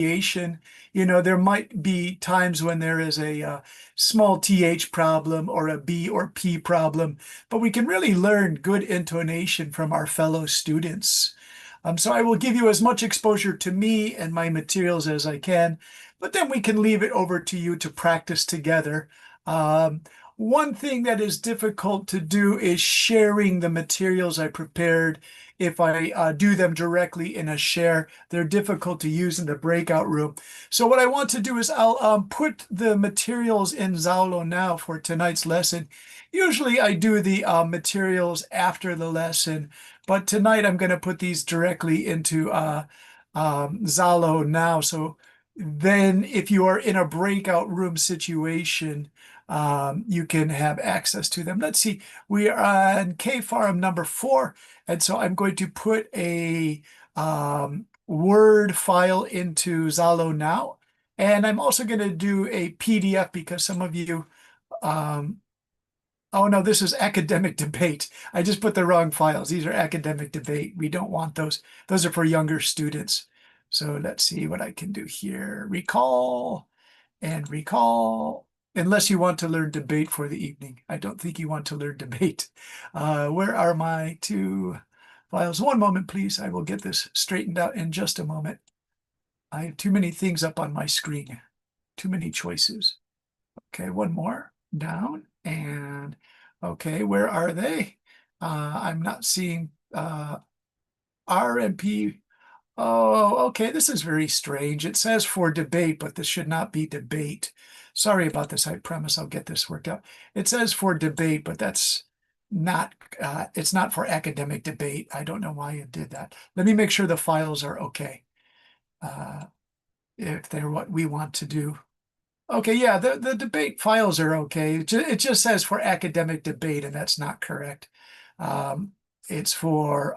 You know, there might be times when there is a small TH problem or a B or P problem, but we can really learn good intonation from our fellow students. So I will give you as much exposure to me and my materials as I can, but then we can leave it over to you to practice together. Um, One thing that is difficult to do is sharing the materials I prepared. If I do them directly in a share, they're difficult to use in the breakout room. So what I want to do is I'll put the materials in Zalo now for tonight's lesson. Usually I do the materials after the lesson, but tonight I'm going to put these directly into Zalo now. So then if you are in a breakout room situation, you can have access to them. Let's see, we are on KFARM4, and so I'm going to put a Word file into Zalo now. And I'm also going to do a PDF because some of you, oh no, this is academic debate. I just put the wrong files. These are academic debate. We don't want those. Those are for younger students. So let's see what I can do here. Recall and recall. Unless you want to learn debate for the evening. I don't think you want to learn debate. Where are my two files? One moment, please. I will get this straightened out in just a moment. I have too many things up on my screen. Too many choices. Okay, one more down. And okay, where are they? I'm not seeing R and P. Oh, okay, this is very strange. It says for debate, but this should not be debate. Sorry about this. I promise I'll get this worked out. It says for debate, but that's not, it's not for academic debate. I don't know why it did that. Let me make sure the files are okay. If they're what we want to do. Okay, yeah, the debate files are okay. It just says for academic debate, and that's not correct. It's for,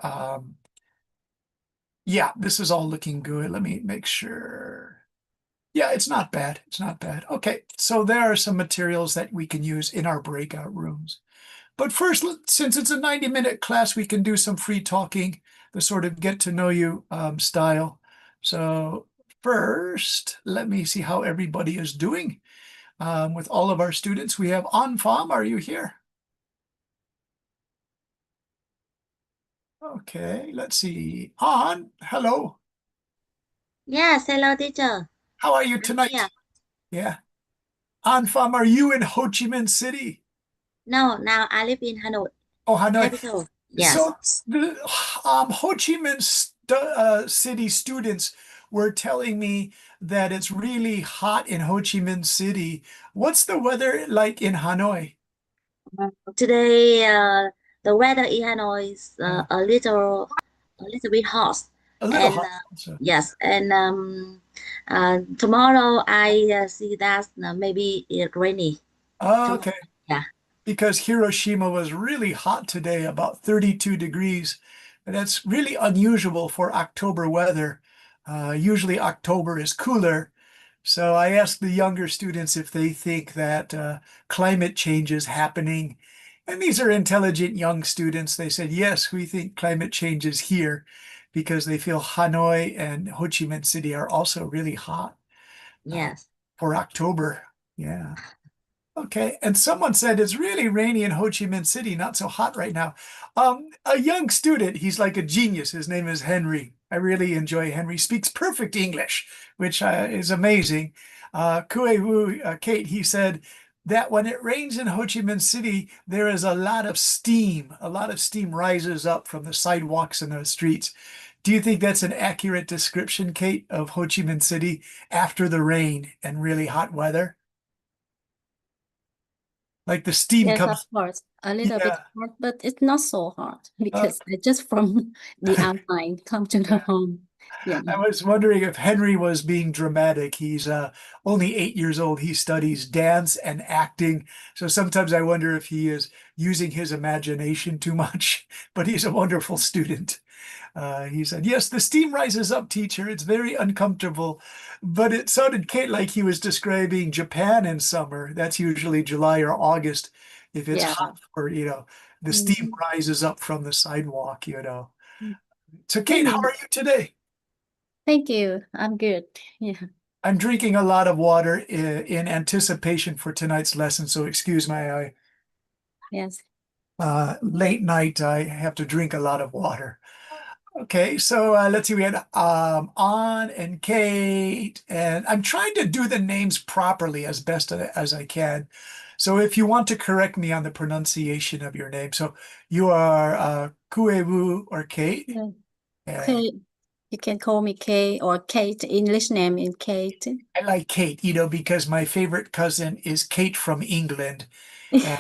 yeah, this is all looking good. Let me make sure. Yeah, it's not bad. It's not bad. Okay, so there are some materials that we can use in our breakout rooms. But first, since it's a 90-minute class, we can do some free talking, the sort of get to know you style. So first, let me see how everybody is doing. With all of our students, we have Anfam. Are you here? Okay, let's see. An, hello. Yes, hello teacher. How are you I'm tonight? here. Yeah. Anfam, are you in Ho Chi Minh City? No, now I live in Hanoi, Oh, Hanoi. capital. Yes. So the Ho Chi Minh City students were telling me that it's really hot in Ho Chi Minh City. What's the weather like in Hanoi? Today, the weather in Hanoi is Yeah, a little bit hot, a little and hot also. yes, and tomorrow I see that maybe it rainy Oh, tomorrow. okay. Yeah. Because Hiroshima was really hot today, about 32 degrees. And that's really unusual for October weather. Usually October is cooler. So I asked the younger students if they think that climate change is happening. And these are intelligent young students. They said, yes, we think climate change is here because they feel Hanoi and Ho Chi Minh City are also really hot uh, Yes. for October. Yeah. Okay, and someone said it's really rainy in Ho Chi Minh City, not so hot right now. A young student, he's like a genius. His name is Henry. I really enjoy Henry. Speaks perfect English, which is amazing. Kuewu, Kate, he said that when it rains in Ho Chi Minh City, there is a lot of steam. A lot of steam rises up from the sidewalks and the streets. Do you think that's an accurate description, Kate, of Ho Chi Minh City after the rain and really hot weather? Like the steam Yes, of comes. course. A little bit Yeah. hard, but it's not so hard Uh, because I just from the outside come to the yeah. home. Yeah. I was wondering if Henry was being dramatic. He's only 8 years old. He studies dance and acting. So sometimes I wonder if he is using his imagination too much, but he's a wonderful student. He said, yes, the steam rises up, teacher. It's very uncomfortable. But it sounded, Kate, like he was describing Japan in summer. That's usually July or August. If it's Yeah. hot or, the steam Mhm. rises up from the sidewalk. So, Thế Kate, how mình are you today? Thank you. I'm good. Yeah. I'm drinking a lot of water in anticipation for tonight's lesson, so excuse my Yes. late night. I have to drink a lot of water. Okay, so let's see. We had An and Kate, and I'm trying to do the names properly as best as I can. So if you want to correct me on the pronunciation of your name, so you are Kuewu or Kate, Yeah. and Kate. You can call me Kate or Kate. English name is Kate. I like Kate, because my favorite cousin is Kate from England, and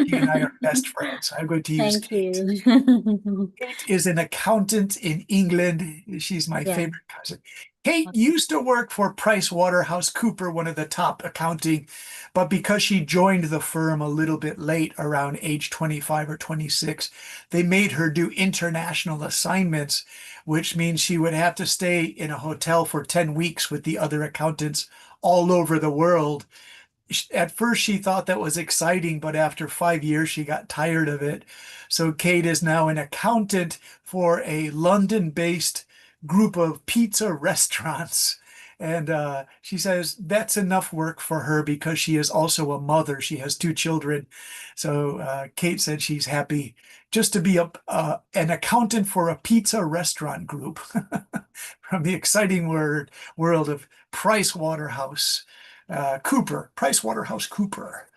she and I are best friends. I'm going to use Thank Kate. you. Kate is an accountant in England. She's my Yeah. favorite cousin. Kate used to work for PricewaterhouseCooper, one of the top accounting, but because she joined the firm a little bit late, around age 25 or 26, they made her do international assignments, which means she would have to stay in a hotel for 10 weeks with the other accountants all over the world. At first she thought that was exciting, but after 5 years she got tired of it. So Kate is now an accountant for a London-based group of pizza restaurants. And she says that's enough work for her because she is also a mother. She has two children. So Kate said she's happy just to be an accountant for a pizza restaurant group from the exciting world of Price Waterhouse. Price Waterhouse Cooper.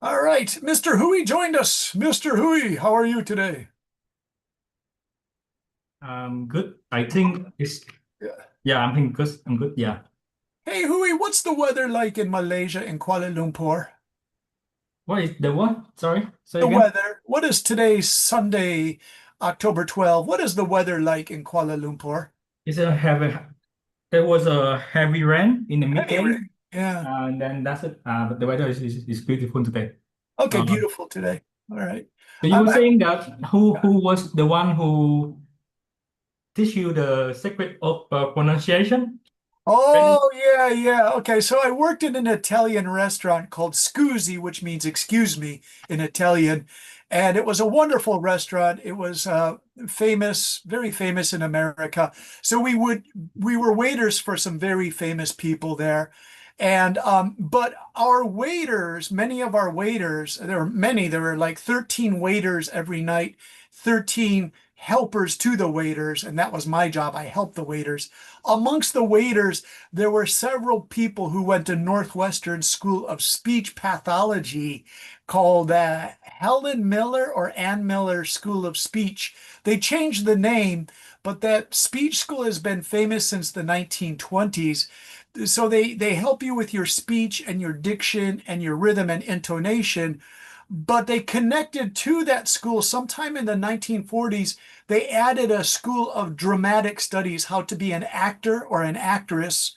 All right, Mr. Hui joined us. Mr. Hui, how are you today? Good. I think it's yeah, I'm thinking good. I'm good. Yeah. Hey, Hui, what's the weather like in Malaysia in Kuala Lumpur? What is the what? Sorry, say The again. weather. What is today, Sunday, October 12? What is the weather like in Kuala Lumpur? It's a heavy. There was a heavy rain in the Heavy midday, rain. Yeah. and then that's it. But the weather is beautiful today. Okay, Uh, beautiful today. All right. so you were saying that who was the one who teach you the secret of pronunciation? Right? Oh, yeah, yeah. Okay, so I worked in an Italian restaurant called Scusi, which means excuse me in Italian. And it was a wonderful restaurant. It was famous, very famous in America. So we were waiters for some very famous people there. And but our waiters, many of our waiters, there were like 13 waiters every night, 13 helpers to the waiters, and that was my job. I helped the waiters. Amongst the waiters, there were several people who went to Northwestern School of Speech Pathology called Helen Miller or Ann Miller School of Speech. They changed the name, but that speech school has been famous since the 1920s. So they help you with your speech and your diction and your rhythm and intonation. But they connected to that school sometime in the 1940s. They added a school of dramatic studies, how to be an actor or an actress.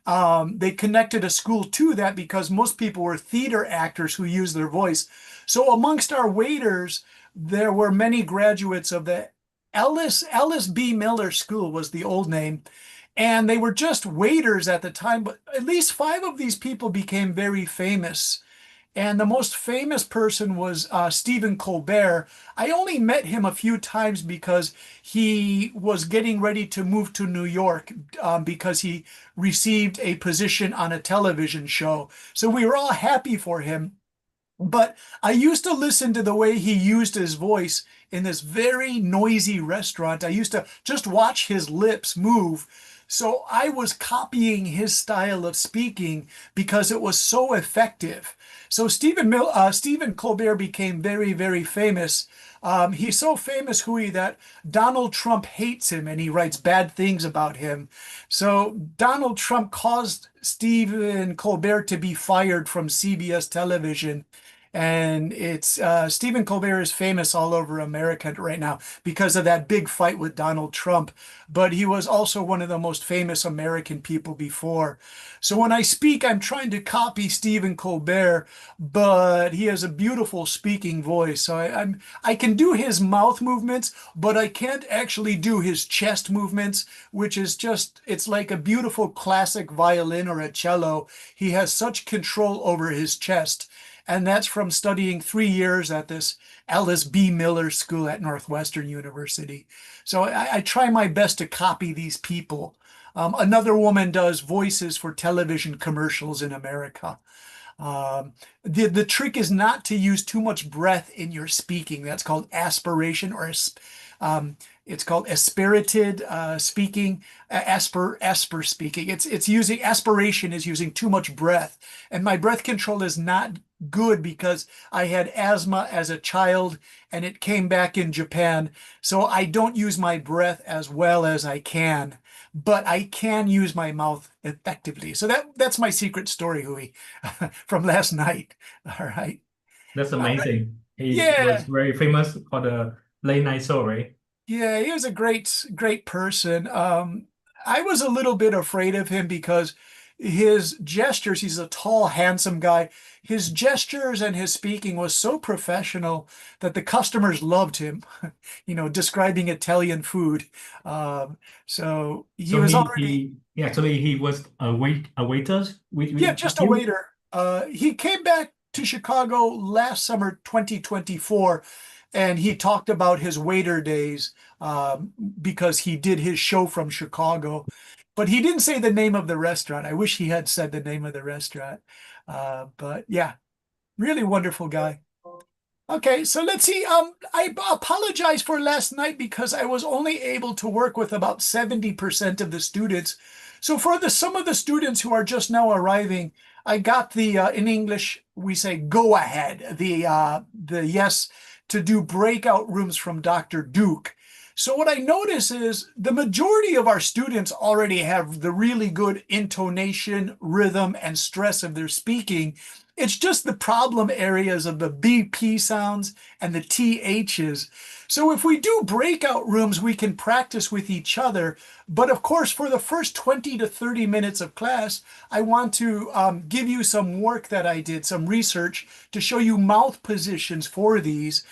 They connected a school to that because most people were theater actors who used their voice. So amongst our waiters, there were many graduates of the Ellis B. Miller School was the old name. And they were just waiters at the time, but at least five of these people became very famous. And the most famous person was Stephen Colbert. I only met him a few times because he was getting ready to move to New York because he received a position on a television show. So we were all happy for him. But I used to listen to the way he used his voice in this very noisy restaurant. I used to just watch his lips move. So I was copying his style of speaking because it was so effective. So Stephen Colbert became very, very famous. He's so famous, Hui, that Donald Trump hates him and he writes bad things about him. So Donald Trump caused Stephen Colbert to be fired from CBS television. And it's Stephen Colbert is famous all over America right now because of that big fight with Donald Trump. But he was also one of the most famous American people before. So when I speak, I'm trying to copy Stephen Colbert, but he has a beautiful speaking voice. So I can do his mouth movements, but I can't actually do his chest movements, which is just, it's like a beautiful classic violin or a cello. He has such control over his chest. And that's from studying 3 years at this Ellis B. Miller School at Northwestern University. So I try my best to copy these people. Another woman does voices for television commercials in America. The trick is not to use too much breath in your speaking. That's called aspiration, or it's called aspirated speaking, asper speaking. It's using aspiration is using too much breath, and my breath control is not good because I had asthma as a child and it came back in Japan. So I don't use my breath as well as I can, but I can use my mouth effectively. So that's my secret story, Hui, from last night. All right. That's All right. amazing. He was Yeah. very famous for the late night show, right? Yeah, he was a great person. I was a little bit afraid of him because his gestures, he's a tall, handsome guy. His gestures and his speaking was so professional that the customers loved him, describing Italian food. So he So was already, he actually he was a waiter yeah, with just a you. waiter. He came back to Chicago last summer, 2024, and he talked about his waiter days because he did his show from Chicago. But he didn't say the name of the restaurant. I wish he had said the name of the restaurant. But yeah, really wonderful guy. Okay, so let's see. I apologize for last night because I was only able to work with about 70% of the students. So for some of the students who are just now arriving, I got the in English we say go ahead, the yes to do breakout rooms from Dr. Duke. So what I notice is the majority of our students already have the really good intonation, rhythm, and stress of their speaking. It's just the problem areas of the BP sounds and the THs. So if we do breakout rooms, we can practice with each other. But of course, for the first 20 to 30 minutes of class, I want to give you some work that I did, some research to show you mouth positions for these.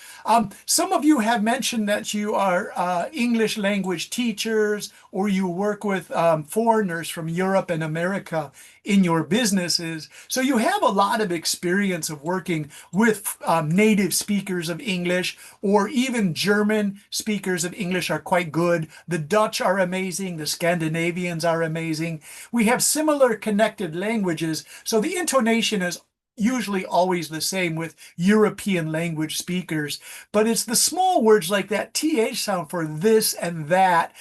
Some of you have mentioned that you are English language teachers or you work with foreigners from Europe and America in your businesses. So you have a lot of experience of working with native speakers of English, or even German speakers of English are quite good. The Dutch are amazing. The Scandinavians are amazing. We have similar connected languages. So the intonation is usually always the same with European language speakers, but it's the small words like that TH sound for this and that.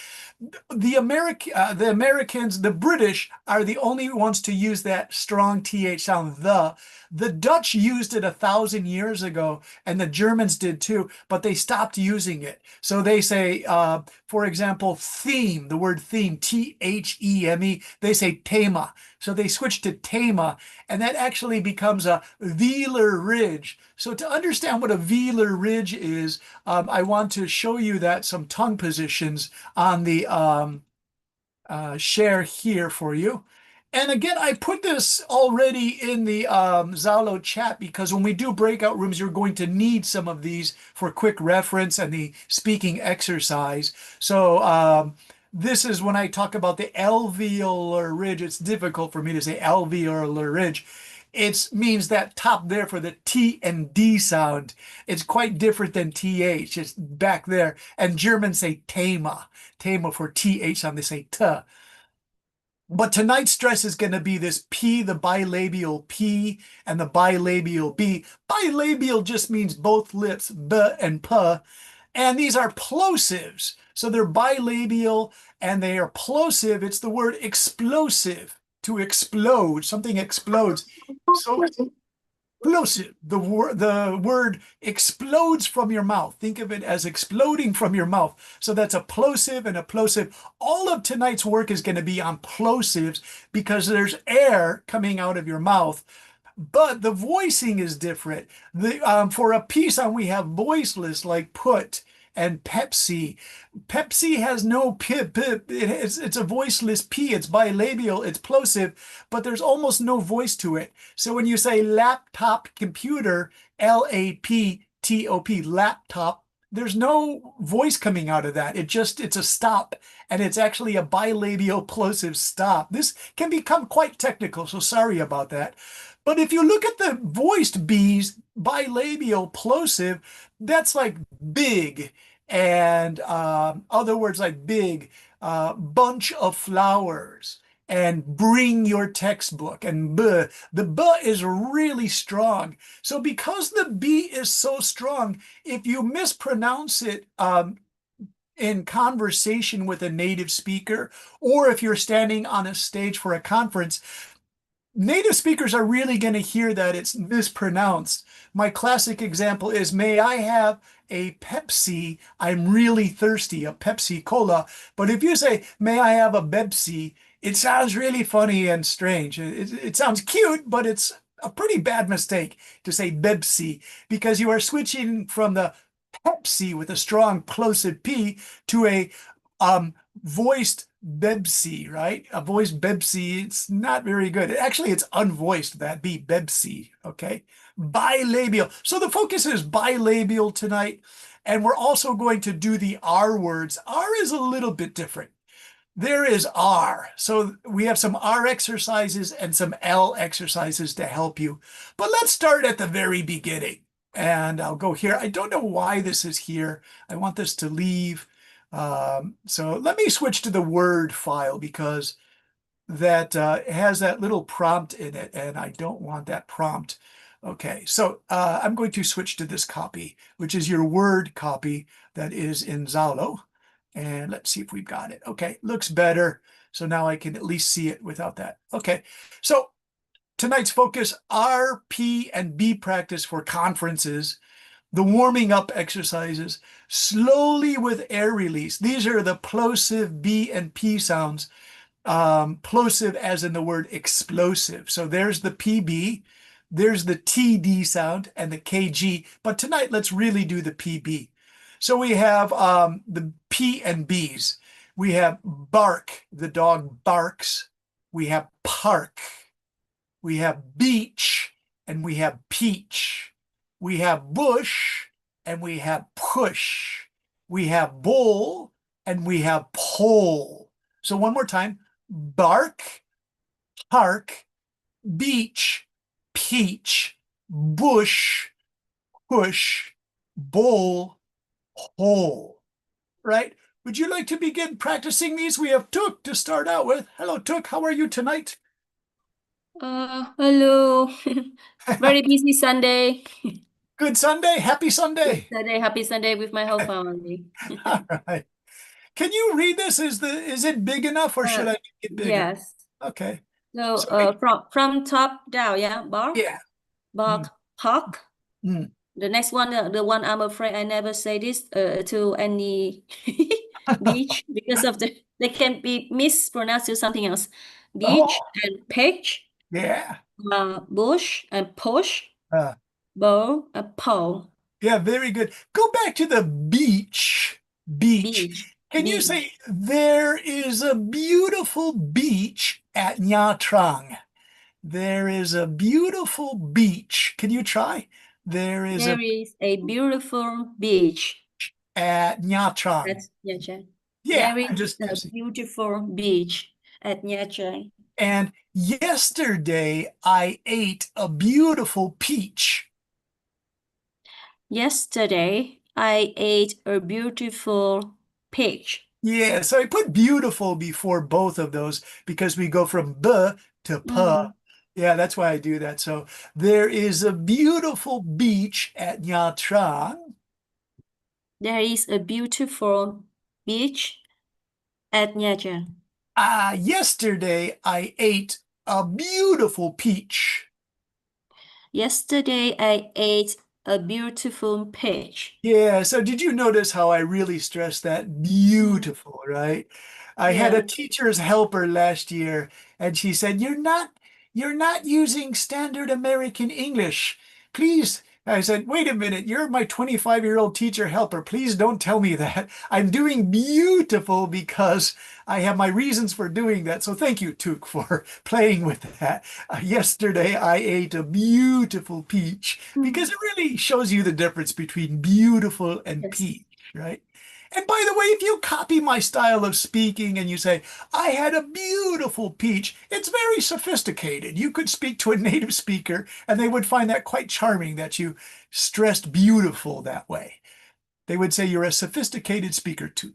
The Americans, the British are the only ones to use that strong TH sound, the. The Dutch used it 1,000 years ago, and the Germans did too, but they stopped using it. So they say, for example, theme, the word theme, Theme, they say thema. So they switched to thema, and that actually becomes a velar ridge. So to understand what a velar ridge is, I want to show you that some tongue positions on the share here for you. And again, I put this already in the Zalo chat because when we do breakout rooms, you're going to need some of these for quick reference and the speaking exercise. So this is when I talk about the alveolar ridge. It's difficult for me to say alveolar ridge. It means that top there for the T and D sound. It's quite different than TH. It's back there. And Germans say Thema. Thema for TH sound, they say T. But tonight's stress is going to be this P, the bilabial P, and the bilabial B. Bilabial just means both lips, B and P. And these are plosives. So they're bilabial and they are plosive. It's the word explosive, to explode. Something explodes. So explosive, the word explodes from your mouth. Think of it as exploding from your mouth. So that's a plosive and a plosive. All of tonight's work is going to be on plosives because there's air coming out of your mouth. But the voicing is different. For a P sound, we have voiceless like put and Pepsi. Pepsi has no pip. It's a voiceless P. It's bilabial. It's plosive, but there's almost no voice to it. So when you say laptop computer, LAPTOP, laptop, there's no voice coming out of that. It's a stop, and it's actually a bilabial plosive stop. This can become quite technical, so sorry about that. But if you look at the voiced B's, bilabial plosive, that's like big, and other words like big, bunch of flowers, and bring your textbook. And B, the B is really strong. So because the B is so strong, if you mispronounce it in conversation with a native speaker, or if you're standing on a stage for a conference, native speakers are really going to hear that it's mispronounced. My classic example is, may I have a Pepsi? I'm really thirsty, a Pepsi Cola. But if you say, may I have a Bepsi? It sounds really funny and strange. It sounds cute, but it's a pretty bad mistake to say Bepsi, because you are switching from the Pepsi with a strong plosive P to a voiced Bebsi, right? A voiced Bebsi, it's not very good. Actually, it's unvoiced, that B, Bebsi, okay? Bilabial. So the focus is bilabial tonight, and we're also going to do the R words. R is a little bit different. There is R. So we have some R exercises and some L exercises to help you. But let's start at the very beginning. And I'll go here. I don't know why this is here. I want this to leave. So let me switch to the Word file, because that has that little prompt in it, and I don't want that prompt. Okay, so I'm going to switch to this copy, which is your Word copy that is in Zalo. And let's see if we've got it. Okay, looks better. So now I can at least see it without that. Okay, so tonight's focus, R, P, and B practice for conferences. The warming up exercises, slowly with air release. These are the plosive B and P sounds. Plosive as in the word explosive. So there's the PB, there's the TD sound, and the KG. But tonight, let's really do the PB. So we have the P and Bs. We have bark, the dog barks. We have park. We have beach, and we have peach. We have bush, and we have push. We have bowl, and we have pole. So one more time, bark, park, beach, peach, bush, push, bowl, pole. Right? Would you like to begin practicing these? We have Tuk to start out with. Hello, Tuk. How are you tonight? Hello. Very busy Sunday. Good Sunday. Happy Good Sunday. Sunday, happy Sunday with my whole family. All right. Can you read this? Is it big enough, or should I make it bigger? Yes. Okay. So So from top down, yeah, bark, yeah. bark, park. Mm. The next one, the one I'm afraid I never say this to any beach because of they can be mispronounced to something else. Beach Oh, and pitch, yeah. bush and push, Uh, bow and pole. yeah, very good. Go back to the beach. Beach. Beach, Can you beach. say there is a beautiful beach at Nha Trang? There is a beautiful beach. Can you try? There is There is a beautiful beach at Nha Trang. at Nha Trang. Yeah, There I'm is just a guessing. beautiful beach at Nha Trang. And yesterday I ate a beautiful peach. Yesterday, I ate a beautiful peach. Yeah, so I put beautiful before both of those because we go from B to P. Mm. Yeah, that's why I do that. So there is a beautiful beach at Nha Trang. There is a beautiful beach at Nha Trang. Yesterday I ate a beautiful peach. Yesterday, I ate a beautiful peach. Yeah, so did you notice how I really stressed that beautiful, right? I had a Yeah. teacher's helper last year, and she said, "You're not using standard American English. Please." I said, "Wait a minute, you're my 25-year-old teacher helper. Please don't tell me that. I'm doing beautiful because I have my reasons for doing that." So thank you, Took, for playing with that. Yesterday, I ate a beautiful peach, because it really shows you the difference between beautiful and Yes. peach, right? And by the way, if you copy my style of speaking and you say, "I had a beautiful peach," it's very sophisticated. You could speak to a native speaker and they would find that quite charming that you stressed beautiful that way. They would say you're a sophisticated speaker, too.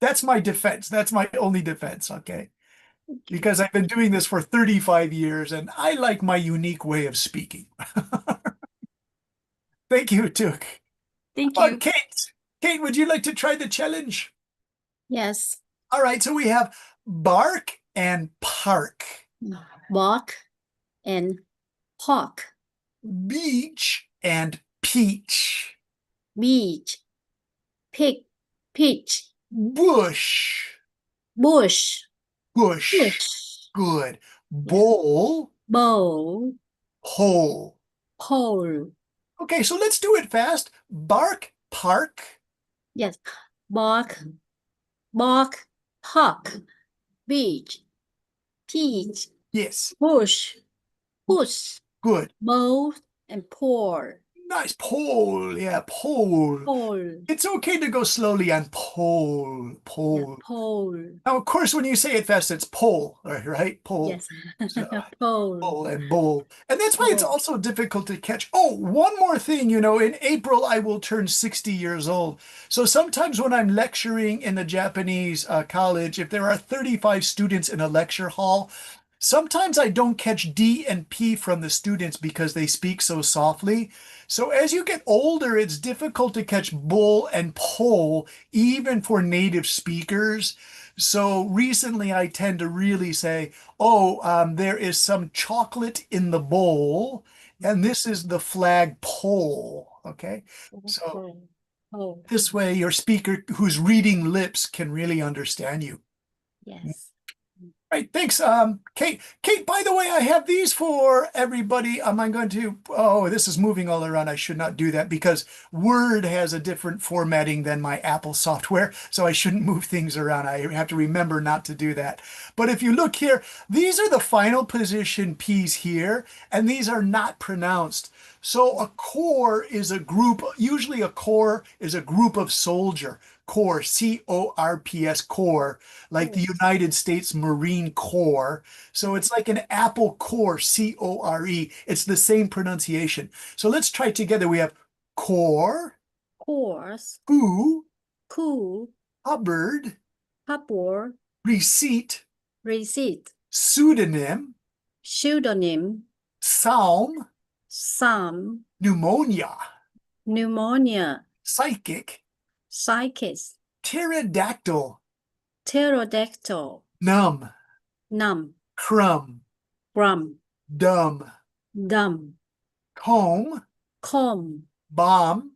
That's my defense. That's my only defense, okay? Because I've been doing this for 35 years and I like my unique way of speaking. Thank you, Tuk. Thank How you. about Kate? Kate, would you like to try the challenge? Yes. All right, so we have bark and park, Bark and park. beach and peach, Beach. Pig. Peach. bush, Bush. bush. Bush. Good. Bowl, Bowl. hole. Pole. Okay, so let's do it fast. Bark, park, Yes. Bark. Bark. Park. Beach. Peach. yes, Bush. Bush. good. Bowl and pole. Nice. Pole, yeah, pole. Pole. It's okay to go slowly on pole, Yeah, pole. pole. Now, of course, when you say it fast, it's pole, right? Pole. Yes. So, Pole. bowl and bowl. And that's why it's Bowl. also difficult to catch. Oh, one more thing, in April, I will turn 60 years old. So sometimes when I'm lecturing in a Japanese college, if there are 35 students in a lecture hall, sometimes I don't catch D and P from the students because they speak so softly. So as you get older, it's difficult to catch bull and pole, even for native speakers. So recently I tend to really say, oh, there is some chocolate in the bowl, and this is the flag pole. Okay. So Pole. Pole. this way your speaker who's reading lips can really understand you. Yes. Right, thanks, Kate. Kate, by the way, I have these for everybody. I'm going to, oh, this is moving all around. I should not do that because Word has a different formatting than my Apple software, so I shouldn't move things around. I have to remember not to do that. But if you look here, these are the final position P's here, and these are not pronounced. So a corps is a group, usually a corps is a group of soldier. Corps, C-O-R-P-S, corps, like the United States Marine Corps. So it's like an apple core, C-O-R-E. It's the same pronunciation. So let's try it together. We have core, Course. who, Cool. cupboard, Cupboard. receipt, Receipt. pseudonym, Pseudonym. psalm, Psalm. pneumonia, Pneumonia. psychic, Psychis. pterodactyl, Pterodactyl. numb, Numb. crumb, Grum. dumb, Dumb. comb, Comb. bomb,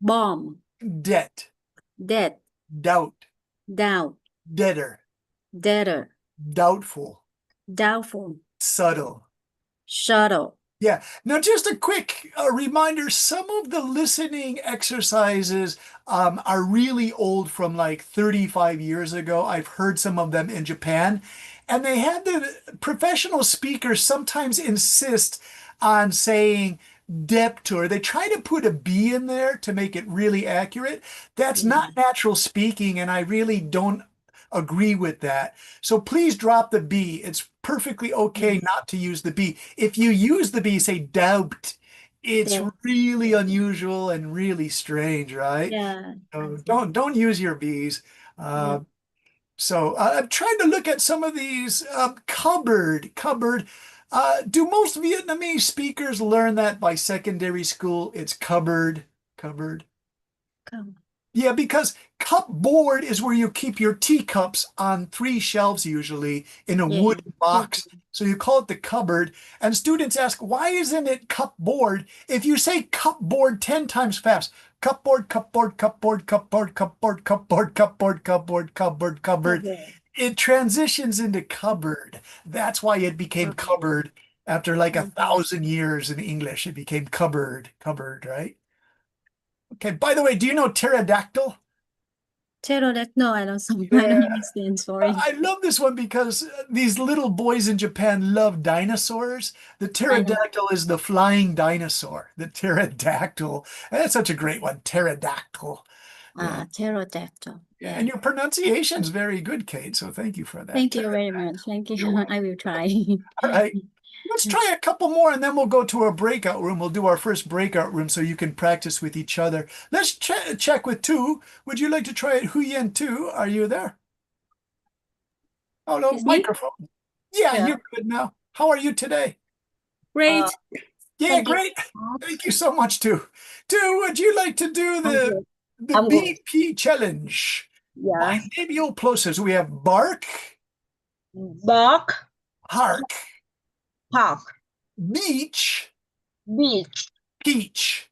Bomb. debt, Dead. doubt, Doubt. debtor, Debtor. doubtful, Doubtful. subtle. Shuttle. Yeah. Now, just a quick reminder, some of the listening exercises are really old from like 35 years ago. I've heard some of them in Japan. And they had the professional speakers sometimes insist on saying debtor. They try to put a B in there to make it really accurate. That's not natural speaking, and I really don't agree with that. So please drop the B. It's perfectly okay not to use the B. If you use the B, say doubt. It's Yeah. really unusual and really strange, right? Yeah. So don't use your B's. Yeah. So I'm trying to look at some of these cupboard. Do most Vietnamese speakers learn that by secondary school? It's cupboard. Come. Yeah, because cupboard is where you keep your teacups on 3 shelves usually in a Yeah. wooden box. So you call it the cupboard. And students ask, why isn't it cupboard? If you say cupboard 10 times fast, cupboard, cupboard, cupboard, cupboard, cupboard, cupboard, cupboard, cupboard, cupboard, cupboard, it transitions into cupboard. That's why it became cupboard after like 1,000 years in English. It became cupboard, right? Okay, by the way, do you know pterodactyl? Pterodactyl. No, I don't Yeah. understand. Sorry. I love this one because these little boys in Japan love dinosaurs. The pterodactyl is the flying dinosaur, the pterodactyl. That's such a great one, pterodactyl. Yeah. Pterodactyl. Yeah. And your pronunciation is very good, Kate, so thank you for that. Thank you very much. Thank you. Sure. I will try. All right. Let's try a couple more and then we'll go to our breakout room. We'll do our first breakout room so you can practice with each other. Let's check with Tu. Would you like to try it? Huyen Tu, are you there? Oh, no, Is me? microphone. Yeah, Yeah. you're good now. How are you today? Great. Yeah, Thank you. great. Thank you so much, Tu. Tu, would you like to do I'm good. the I'm good. BP challenge? By Yes. labial plosives, we have bark, Bark, hark, park, beach, beach, peach,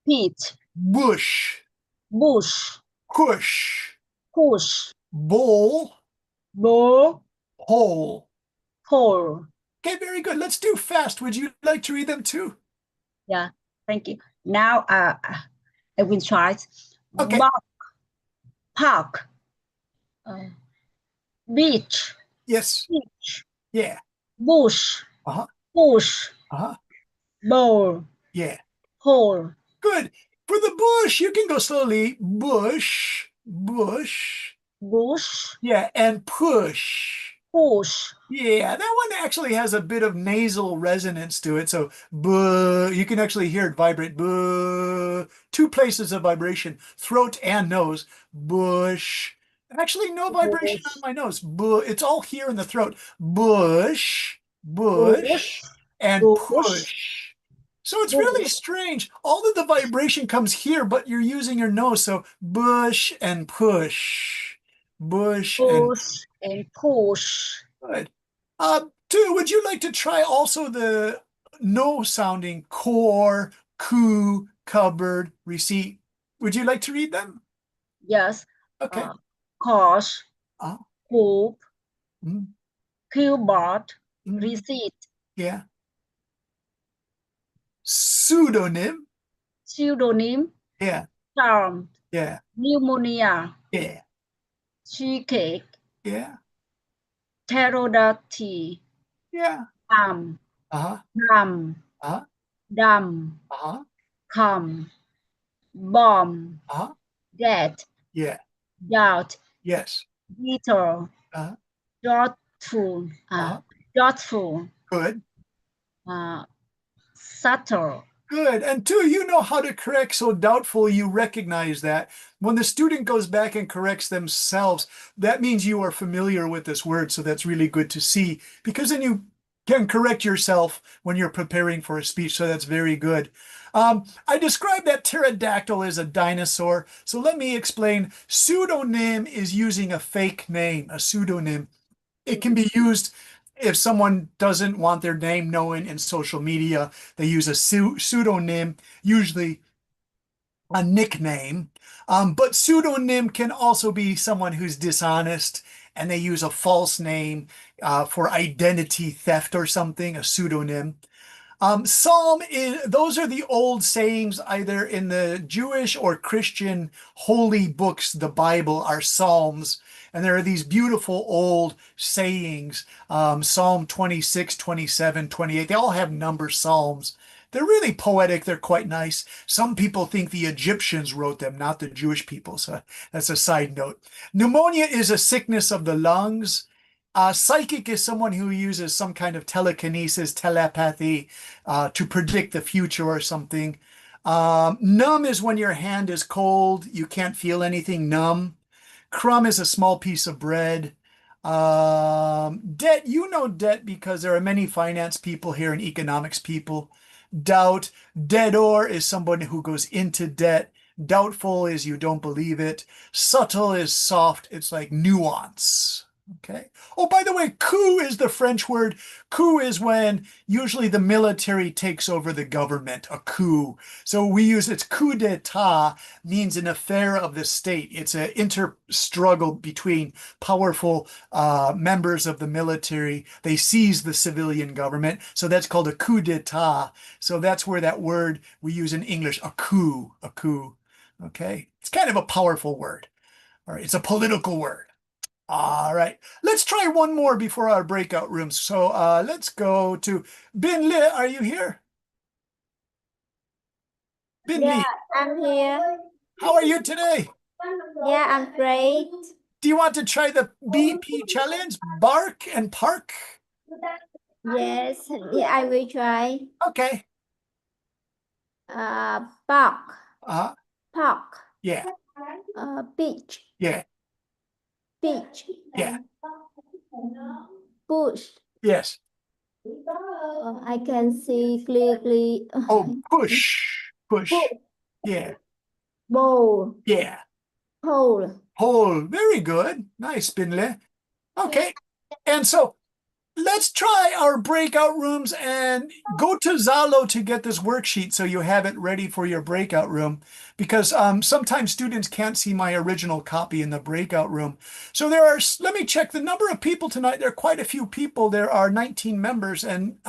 peach, bush, bush, push, push, bowl, bowl, hole. pole. Okay, very good. Let's do fast. Would you like to read them too? Yeah. Thank you. Now I will try. Okay. Bark, park, beach, Yes. peach, Yeah. bush, Uh-huh. push, Uh-huh. bowl, Yeah. hole. Good. For the bush, you can go slowly. Bush, bush. Bush, Yeah, and push. push, Yeah, that one actually has a bit of nasal resonance to it. So, buh, you can actually hear it vibrate. Buh. Two places of vibration, throat and nose. Bush. Actually, no vibration bush, on my nose. Buh. It's all here in the throat. Bush, bush, bush, and bush, push. So it's really bush, strange. All of the vibration comes here, but you're using your nose. So bush and push. Bush and push, and push. good. Tu, would you like to try also the no sounding core, coup, cupboard, receipt? Would you like to read them? Yes. Okay. Cost, Uh, hoop, mm, keyboard, mm, receipt, yeah. Pseudonym. pseudonym, Yeah. charm, Yeah. pneumonia, Yeah. cheesecake, Yeah. pterodactyl, Yeah. dam, Uh-huh. dam, Uh-huh. dam, Uh-huh. come, bomb, Uh-huh. dead, Yeah. doubt, Yes. bitter, Uh-huh. thoughtful, Uh-huh. thoughtful, Good. subtle. Good. And two, you know how to correct, so doubtful you recognize that. When the student goes back and corrects themselves, that means you are familiar with this word. So that's really good to see because then you can correct yourself when you're preparing for a speech. So that's very good. I described that pterodactyl as a dinosaur. So let me explain. Pseudonym is using a fake name, a pseudonym. It can be used if someone doesn't want their name known in social media. They use a pseudonym, usually a nickname. But pseudonym can also be someone who's dishonest and they use a false name for identity theft or something, a pseudonym. Psalm is, those are the old sayings either in the Jewish or Christian holy books, the Bible, are Psalms. And there are these beautiful old sayings, Psalm 26, 27, 28. They all have number Psalms. They're really poetic. They're quite nice. Some people think the Egyptians wrote them, not the Jewish people. So that's a side note. Pneumonia is a sickness of the lungs. Psychic is someone who uses some kind of telekinesis, telepathy, to predict the future or something. Numb is when your hand is cold, you can't feel anything numb. Crumb is a small piece of bread. Debt, you know debt because there are many finance people here and economics people. Doubt, debtor is someone who goes into debt. Doubtful is you don't believe it. Subtle is soft. It's like nuance. Okay. Oh, by the way, coup is the French word. Coup is when usually the military takes over the government, a coup. So we use it's coup d'etat means an affair of the state. It's an inter-struggle between powerful members of the military. They seize the civilian government. So that's called a coup d'etat. So that's where that word we use in English, a coup, a coup. Okay. It's kind of a powerful word. All right. It's a political word. All right, let's try one more before our breakout rooms. So let's go to Bin Li. Are you here? Bin Li, I'm here. how are you today? Yeah, I'm great. Do you want to try the BP challenge, bark and park? Yes, yeah, I will try. Okay. Park, Uh, park, yeah, beach, yeah, beach, yeah, bush. yes. I can see clearly. Oh, push, push. Yeah, Bowl, yeah. pole. Hole. Very good. Nice, Binle. Okay. And so let's try our breakout rooms and go to Zalo to get this worksheet so you have it ready for your breakout room because sometimes students can't see my original copy in the breakout room. So let me check the number of people tonight. There are quite a few people. There are 19 members and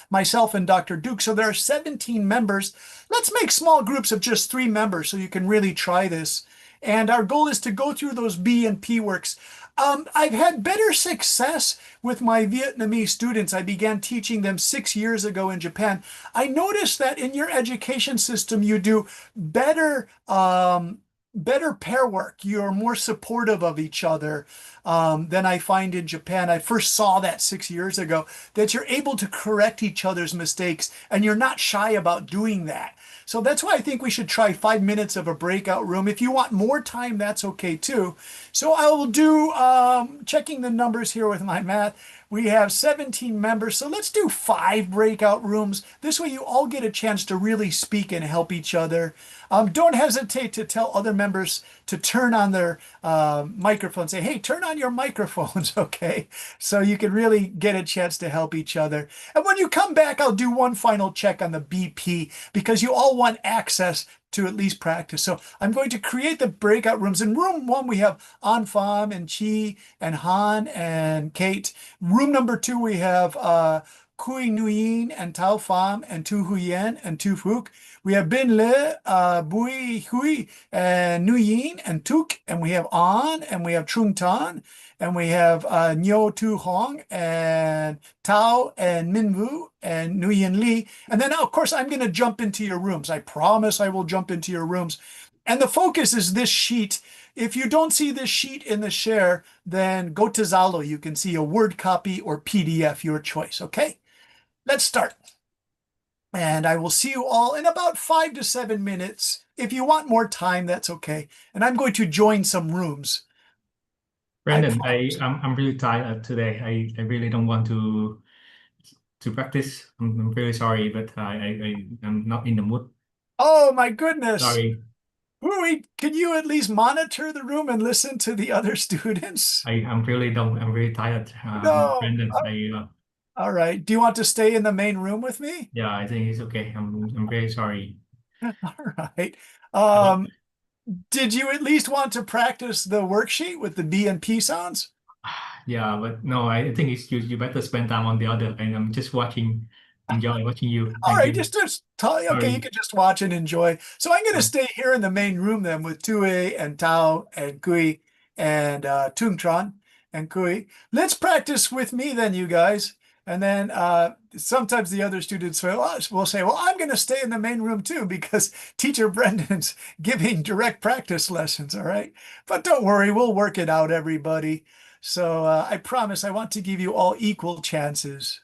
myself and Dr. Duke. So there are 17 members. Let's make small groups of just 3 members so you can really try this. And our goal is to go through those B and P works. I've had better success with my Vietnamese students. I began teaching them 6 years ago in Japan. I noticed that in your education system, you do better pair work. You're more supportive of each other than I find in Japan. I first saw that 6 years ago, that you're able to correct each other's mistakes and you're not shy about doing that. So that's why I think we should try 5 minutes of a breakout room. If you want more time, that's okay too. So I will do, checking the numbers here with my math. We have 17 members, so let's do 5 breakout rooms. This way you all get a chance to really speak and help each other. Don't hesitate to tell other members to turn on their microphones. Say, hey, turn on your microphones, okay? So you can really get a chance to help each other. And when you come back, I'll do one final check on the BP because you all want access to at least practice. So I'm going to create the breakout rooms. In room 1, we have Anfam and Chi and Han and Kate. Room number 2, we have Kui Nguyen and Tao Pham and Tu Huyen and Tu Phuc. We have Bin Le, Bui Hui, and Nguyen and Tuk. And we have An, and we have Trung Tan, and we have Nyo Tu Hong and Tao and Min Vu and Nguyen Lee. And then, of course, I'm going to jump into your rooms. I promise I will jump into your rooms. And the focus is this sheet. If you don't see this sheet in the share, then go to Zalo. You can see a Word copy or PDF, your choice, okay? Let's start. And I will see you all in about 5 to 7 minutes. If you want more time, that's okay. And I'm going to join some rooms. Brandon, I'm really tired today. I really don't want to practice. I'm really sorry, but I'm not in the mood. Oh my goodness. Sorry. Rui, can you at least monitor the room and listen to the other students? I'm really tired. No. Brandon, All right. Do you want to stay in the main room with me? yeah, I think it's okay. I'm very sorry. All right. But, Did you at least want to practice the worksheet with the B and P sounds? yeah, but no, I think it's you better spend time on the other, and I'm just enjoy watching you. All Thank right, you. okay, you Sorry. can just watch and enjoy. So I'm going to stay here in the main room then with Tue and Tao and Kui and Tung Tran and Kui. Let's practice with me then, you guys. And then sometimes the other students will say, well, I'm going to stay in the main room too because Teacher Brendan's giving direct practice lessons, all right? But don't worry, we'll work it out, everybody. So I promise I want to give you all equal chances.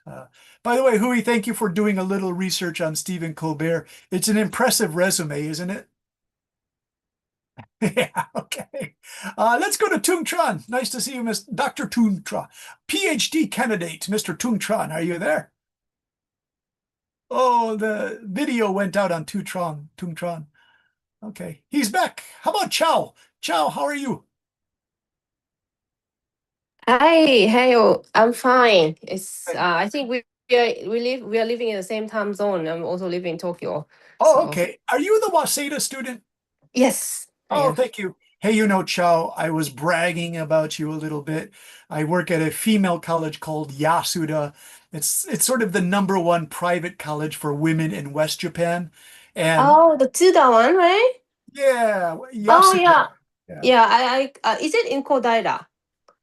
By the way, Hui, thank you for doing a little research on Stephen Colbert. It's an impressive resume, isn't it? Yeah, okay. Let's go to Tung Tran. Nice to see you, Miss Dr. Tung Tran. PhD candidate, Mr. Tung Tran. Are you there? Oh, the video went out on Tung Tran. Okay, he's back. How about Chow? Chow, how are you? Hi, hey, I'm fine. I think we are living in the same time zone. I'm also living in Tokyo. Oh, So okay. Are you the Waseda student? yes, I Oh, am. thank you. Hey, Chow, I was bragging about you a little bit. I work at a female college called Yasuda. It's sort of the #1 private college for women in West Japan. And Oh, the Tsuda one, right? yeah, Oh Yasuda. yeah, Yeah. yeah. Is it in Kodaira?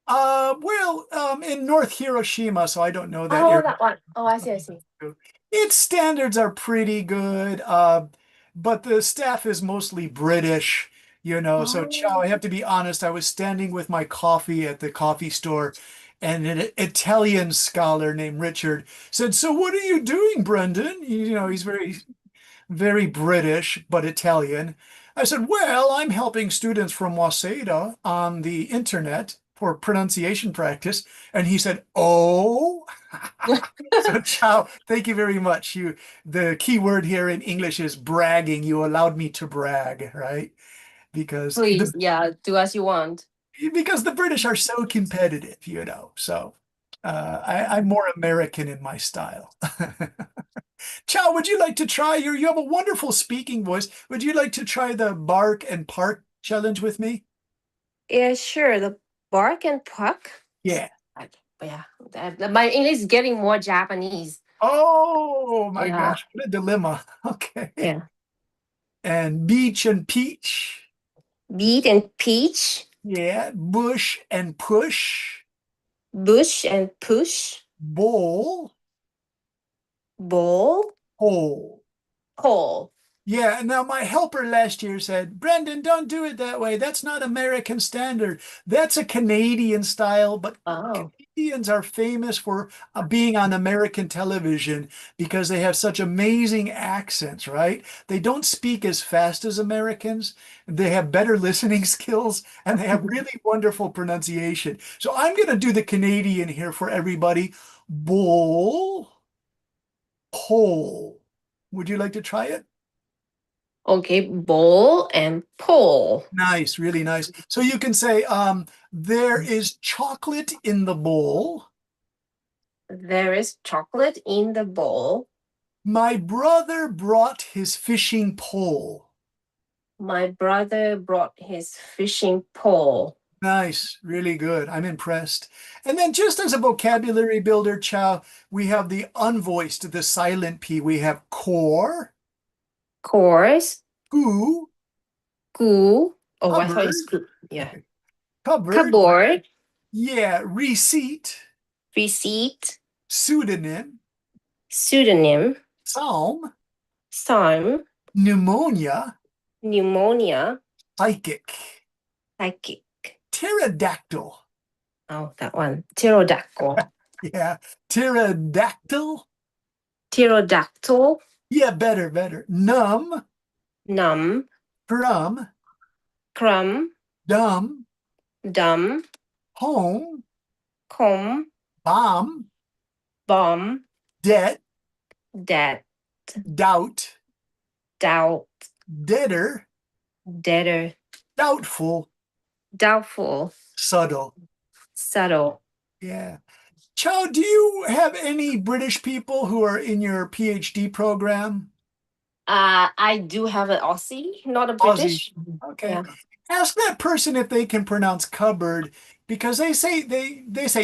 In North Hiroshima, so I don't know that Oh, area. that one. Oh, I see, I see. Its standards are pretty good, but the staff is mostly British. So Chow, I Oh, have to be honest, I was standing with my coffee at the coffee store, And an Italian scholar named Richard said, "So what are you doing, Brendan?" He's very British, but Italian. I said, "Well, I'm helping students from Waseda on the internet for pronunciation practice." And he said, "Oh." So, ciao. Thank you very much. The key word here in English is bragging. You allowed me to brag, right? Because Please, yeah, do as you want. the British are so competitive, So I'm more American in my style. Chow, would you like to try you have a wonderful speaking voice. Would you like to try the bark and park challenge with me? Yeah, sure. The bark and puck. Yeah. Yeah, my English is getting more Japanese. Oh my Yeah. gosh, what a dilemma. Okay. Yeah. And beach and peach. Beet and peach. Yeah. Bush and push. Bush and push. Bowl. Bowl. Hole. Pole. Yeah, now my helper last year said, "Brendan, don't do it that way. That's not American standard. That's a Canadian style." But Oh. Canadians are famous for being on American television because they have such amazing accents, right? They don't speak as fast as Americans. They have better listening skills and they have really wonderful pronunciation. So I'm going to do the Canadian here for everybody. Bull, pole. Would you like to try it? Okay, bowl and pole. Nice, really nice. So you can say, there is chocolate in the bowl. There is chocolate in the bowl. My brother brought his fishing pole. My brother brought his fishing pole. Nice, really good. I'm impressed. And then just as a vocabulary builder, Chow, we have the unvoiced, the silent P. We have core, Course. goo, Goo. Oh, I thought it's cupboard, goo. Yeah. cupboard, Cupboard. yeah, receipt, Receipt. pseudonym, Pseudonym. psalm, Psalm. pneumonia, Pneumonia. psychic, Psychic. pterodactyl. Oh, that one. Pterodactyl. Yeah, pterodactyl. Pterodactyl. Yeah, better. Numb, Numb. crumb, Crumb. dumb, Dumb. home, Comb. bomb, Bomb. debt, Debt. doubt, Doubt. debtor, Debtor. doubtful, Doubtful. subtle. Subtle. Yeah. Chow, do you have any British people who are in your PhD program? I do have an Aussie, not a British. Okay. Yeah. Ask that person if they can pronounce cupboard because they say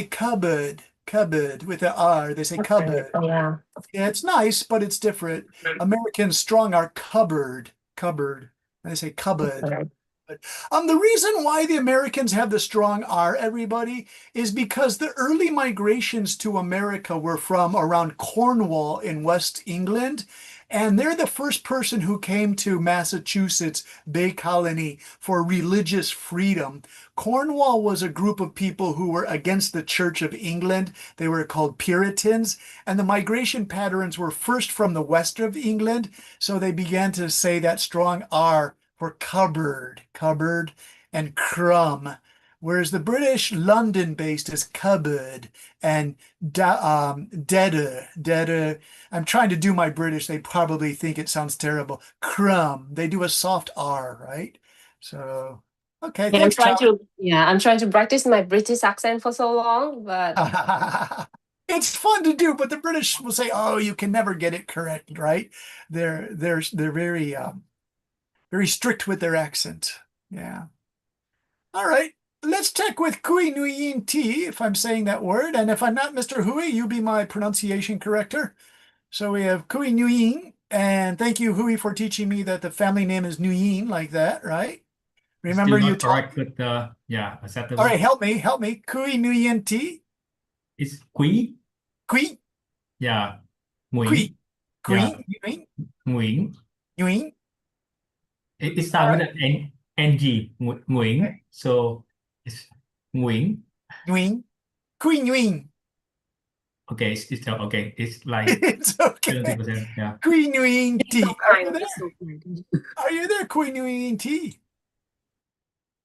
cupboard with the R. They say cupboard. Yeah. Yeah, it's nice, but it's different. Americans strong are cupboard. They say cupboard. The reason why the Americans have the strong R, everybody, is because the early migrations to America were from around Cornwall in West England. And they're the first person who came to Massachusetts Bay Colony for religious freedom. Cornwall was a group of people who were against the Church of England. They were called Puritans. And the migration patterns were first from the west of England. So they began to say that strong R for cupboard, and crumb. Whereas the British, London-based, is cupboard and debtor. I'm trying to do my British. They probably think it sounds terrible. Crumb. They do a soft R, right? So, okay. Yeah, Thanks, I'm trying to practice my British accent for so long, but it's fun to do, but the British will say, "Oh, you can never get it correct," right? They're very very strict with their accent. Yeah. All right. Let's check with Kui Nguyen T, if I'm saying that word. And if I'm not Mr. Hui, you be my pronunciation corrector. So we have Kui Nguyen. And thank you, Hui, for teaching me that the family name is Nguyen, like that, right? Remember Still you not taught. correct, but yeah, acceptable. All right, help me. Kui Nguyen T. It's Quý. Kui. Yeah. Kui. Yeah. Nguyen. Nguyễn. Nguyen. It starts with an ng. Nguyễn. Okay. So it's Nguyễn. Nguyen. Queen Wing. Okay, it's okay. It's like It's okay. 70%. Yeah. Queen Wing It's so tea. Are you kind. there? It's so kind. Are you there, Queen Wing tea?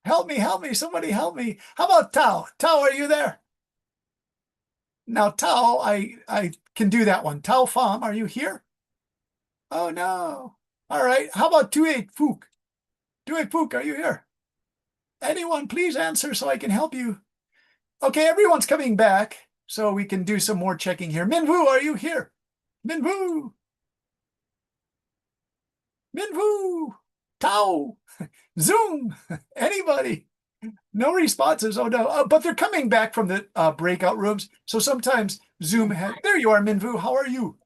Help me, somebody help me. How about Tao? Tao, are you there? Now, Tao, I can do that one. Tao Pham, are you here? Oh, no. All right. How about Tue Phuc? Tue Phuc, are you here? Anyone, please answer so I can help you. Okay, everyone's coming back, so we can do some more checking here. Minwoo, are you here? Minwoo! Minwoo! Tao! Zoom! Anybody? No responses. Oh, no. But they're coming back from the breakout rooms. So sometimes Zoom has... There you are, Minwoo. How are you?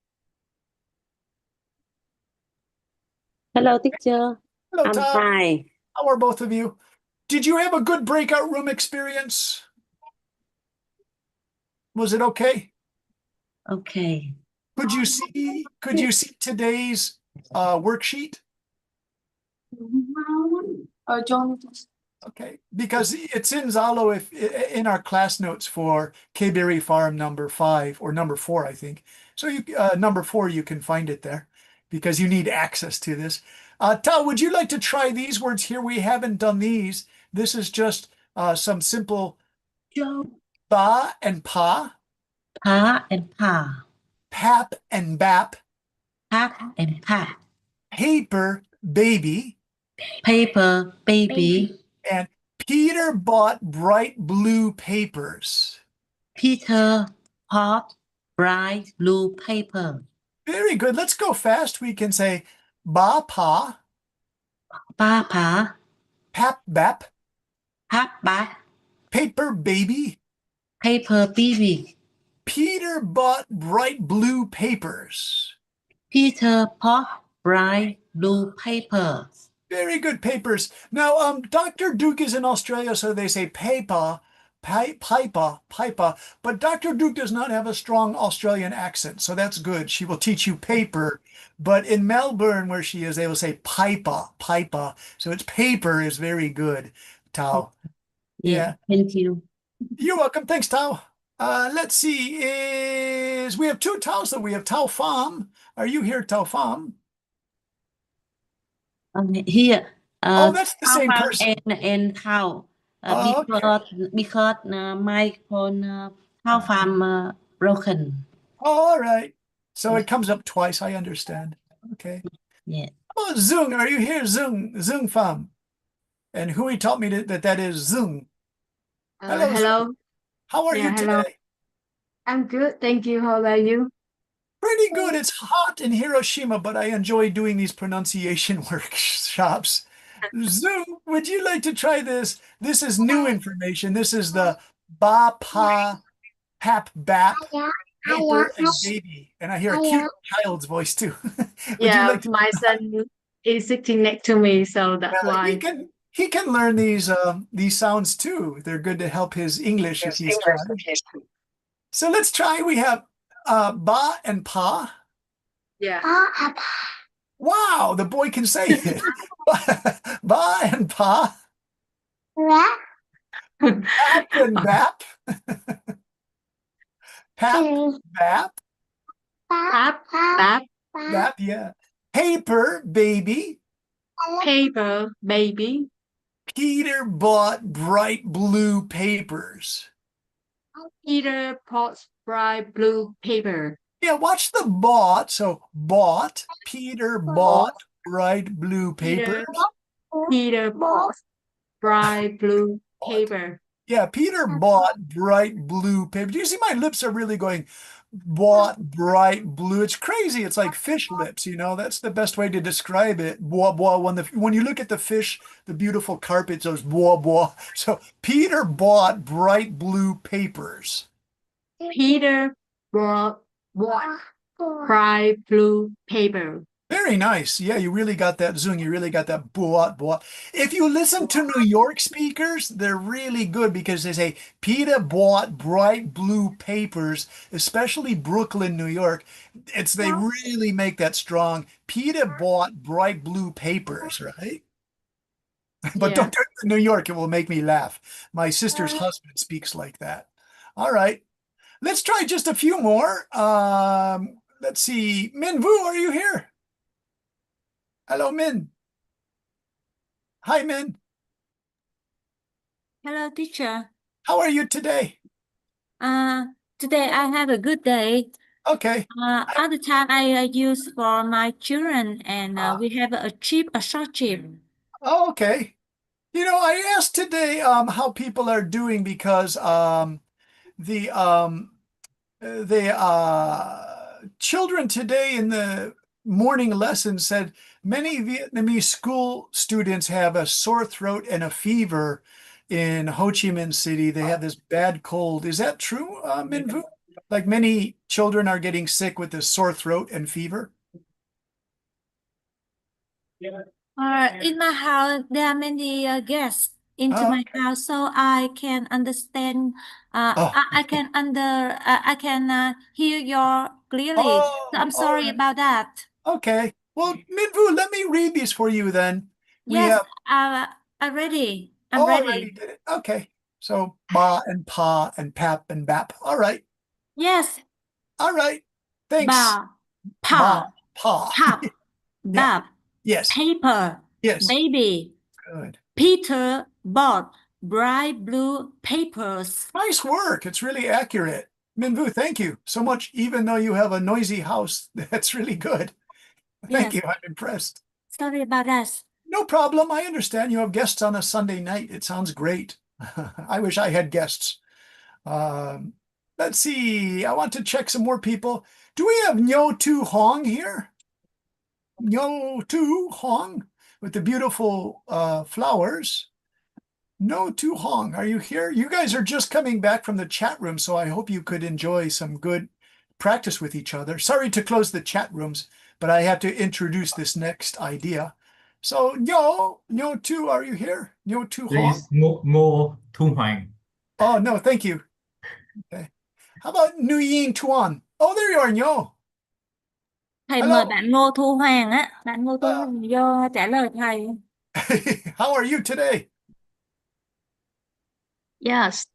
Hello, teacher. Hello, I'm Tao. fine. How are both of you? Did you have a good breakout room experience? Was it okay? Okay. Could you see today's worksheet? Okay, because it's in Zalo in our class notes for KFARM number 5 or number 4, I think. So you number 4, you can find it there because you need access to this. Tao, would you like to try these words here? We haven't done these. This is just some simple ba and pa, Pa and pa. pap and bap, Pack and pack. paper, baby, Paper, baby. and Peter bought bright blue papers. Peter, pot, bright blue paper. Very good. Let's go fast. We can say ba pa, Pa pa. pap bap, Pack back. paper baby. Paper, baby. Peter bought bright blue papers. Peter, pot, bright blue paper. Very good, papers. Now, Dr. Duke is in Australia, so they say paper, pipa. But Dr. Duke does not have a strong Australian accent, so that's good. She will teach you paper. But in Melbourne, where she is, they will say pipa. So it's paper is very good, Tao. Yeah. Thank you. You're welcome. Thanks, Tao. Let's see. We have two Taos, though. We have Tao Pham. Are you here, Tao Pham? Here. Oh, that's the same Farm person. and cow. Oh, Because my phone cow farm broken. all right. So it comes up twice. I understand. Okay. Yeah. Oh, Zung, are you here, Zung Pham? And Hui taught me that is Zung. Hello, Zung. Hello. How are you hello. today? I'm good, thank you. How about you? Pretty good. It's hot in Hiroshima, but I enjoy doing these pronunciation workshops. Zung, would you like to try this? This is new information. This is the ba, pa, pap, bap, paper, and baby. And I hear a cute child's voice too. Would you Yeah, like to? my son is sitting next to me, so that's why. He can learn these sounds too. They're good to help his English if he's trying. So let's try. We have ba and pa. Yeah. Wow, the boy can say it. Ba and pa. Pap and bap. Pap, bap, Pap, bap, bap, yeah. Paper, baby. paper, baby. Peter bought bright blue papers. Peter pots bright blue paper. Yeah, watch the bought. So bought, Peter bought bright blue papers. Peter bought bright blue paper. Yeah, Peter bought bright blue paper. Do you see my lips are really going bought bright blue? It's crazy. It's like fish lips, you know. That's the best way to describe it. Bois, bois. When you look at the fish, the beautiful carpet, it says bois, bois. So Peter bought bright blue papers. Peter bought bright blue paper. Very nice. Yeah, you really got that Zung. You really got that boat. If you listen to New York speakers, they're really good because they say Peter bought bright blue papers, especially Brooklyn, New York. They really make that strong. Peter bought bright blue papers, right? But Yeah. don't do it in New York. It will make me laugh. My sister's husband speaks like that. All right. Let's try just a few more. Let's see. Min Vu, are you here? Hello, Min. Hi, Min. Hello, teacher. How are you today? Today I have a good day. Okay. Other time I use for my children, and we have a short trip. Oh, okay. You know, I asked today how people are doing because the children today in the morning lesson said many Vietnamese school students have a sore throat and a fever in Ho Chi Minh City. They have this bad cold. Is that true, Minh Vu? Like many children are getting sick with this sore throat and fever? In my house, there are many guests into my house, so I can understand. I can I can hear you clearly. So I'm sorry about that. Okay. Well, Minh Vu, let me read these for you then. We Yes, have I'm ready. I'm Oh, ready. already did it. Okay. So ba and pa and pap and bap. All right. Yes, All right. Thanks. ba, Ba, pa, pa. pop, Yeah. bab, Yes. paper, Yes. baby, Good. Peter bought bright blue papers. Nice work. It's really accurate. Minh Vu, thank you so much. Even though you have a noisy house, that's really good. Thank Yes. you. I'm impressed. Sorry about that. No problem. I understand you have guests on a Sunday night. It sounds great. I wish I had guests. Let's see. I want to check some more people. Do we have Nyo Tu Hong here? Nyo Tu Hong with the beautiful flowers. No Tu Hong, are you here? You guys are just coming back from the chat room, so I hope you could enjoy some good practice with each other. Sorry to close the chat rooms, but I have to introduce this next idea. So Nyo Tu, are you here? Nyo Tu Hong? Please, Ngô Thu Hoàng. Oh, no, thank you. Okay. How about Nguyen Tuan? Oh, there you are, Nyo. Thầy Hello. mời bạn Ngô Thu Hoàng á. Bạn Ngô Thu Hoàng vô trả lời thầy. How are you today? Yes.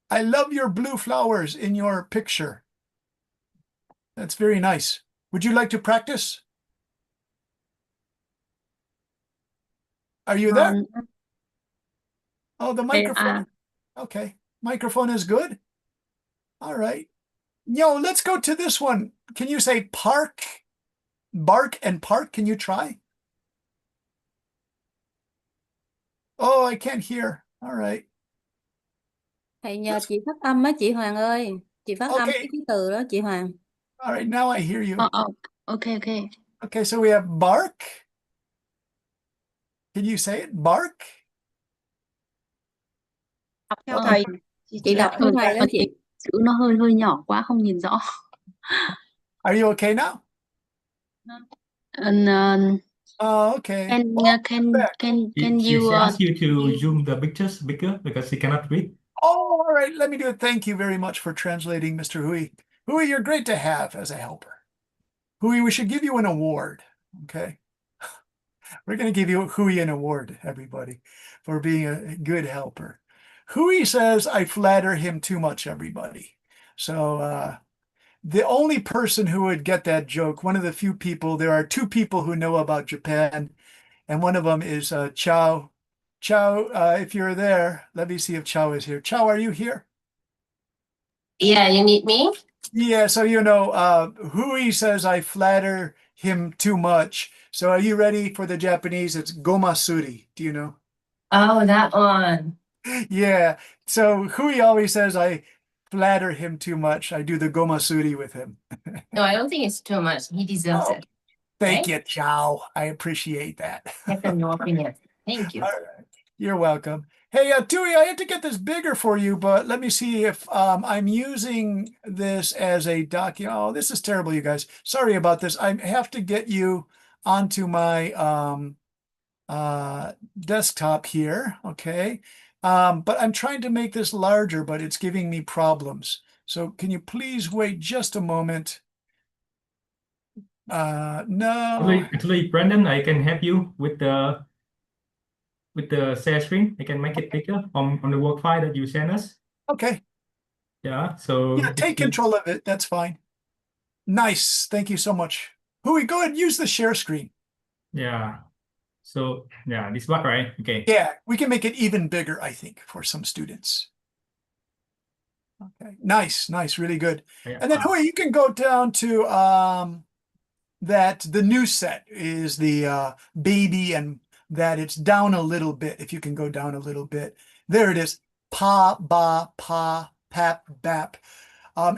I love your blue flowers in your picture. That's very nice. Would you like to practice? Are you there? Oh, the microphone. Okay. Microphone is good. All right. Yo, let's go to this one. Can you say park, bark and park? Can you try? Oh, I can't hear. All right. Thầy nhờ chị phát âm á chị Hoàng ơi. Chị phát âm Okay. cái từ đó chị Hoàng. All right. Now I hear you. Okay. Okay. So we have bark. Can you say it? Bark? Đọc theo thầy. Chị đọc theo thầy đó chị. Chữ nó hơi nhỏ quá không nhìn rõ. Are you okay now? And Okay. can She you asked you to zoom the pictures bigger because she cannot read. Oh, all right. Let me do it. Thank you very much for translating, Mr. Hui. Hui, you're great to have as a helper. Hui, we should give you an award. Okay. We're going to give you Hui an award, everybody, for being a good helper. Hui says, I flatter him too much, everybody. So the only person who would get that joke, one of the few people, there are two people who know about Japan, and one of them is Chao. Chao, if you're there, let me see if Chao is here. Chao, are you here? Yeah, you need me? Yeah, so you know, Hui says I flatter him too much. So are you ready for the Japanese? It's gomasuri. Do you know? Oh, that one. Yeah. So Hui always says I flatter him too much. I do the gomasuri with him. No, I don't think it's too much. He deserves it. Thank Right? you, Chao. I appreciate that. That's your opinion. Thank you. All right. You're welcome. Hey, Tui, I have to get this bigger for you, but let me see if I'm using this as a document. Oh, this is terrible, you guys. Sorry about this. I have to get you onto my desktop here, okay? But I'm trying to make this larger, but it's giving me problems. So can you please wait just a moment? No. Actually, Brandon, I can help you with the share screen. I can make it bigger on the work file that you sent us. Okay. Yeah, so Yeah, take control of it. That's fine. Nice. Thank you so much. Hui, go ahead and use the share screen. yeah. So yeah, this one, right? Okay. Yeah, we can make it even bigger, I think, for some students. Okay, nice, nice, really good. Yeah. And then Hui, you can go down to that the new set is the baby, and that it's down a little bit. If you can go down a little bit. There it is. Pa, ba, pa, pap, bap.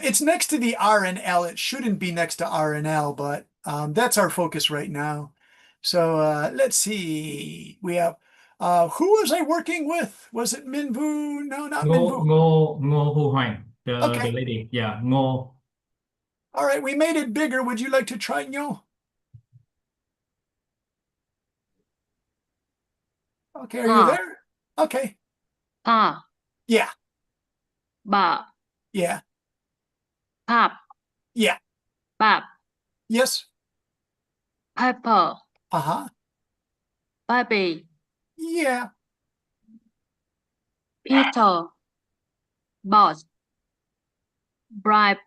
It's next to the R and L. It shouldn't be next to R and L, but that's our focus right now. So let's see. We have who was I working with? Was it Minvu? No, not Minvu. Ngô Hu Hoành, the Okay. lady. Yeah, Ngô. All right, we made it bigger. Would you like to try, Nyo? Okay, are you there? Okay. Pa, Yeah, ba, yeah, pap, yeah. bap, Yes. paper, Uh-huh. baby, Yeah. Peter, boss, bright,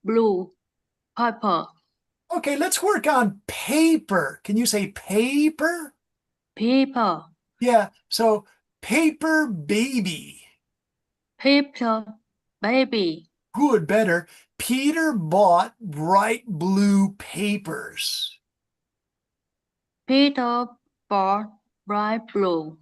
blue, purple, Okay, let's work on paper. Can you say paper? people, Yeah. So paper baby. people, baby, Good, better. Peter bought bright blue papers. Peter, boss, bright blue,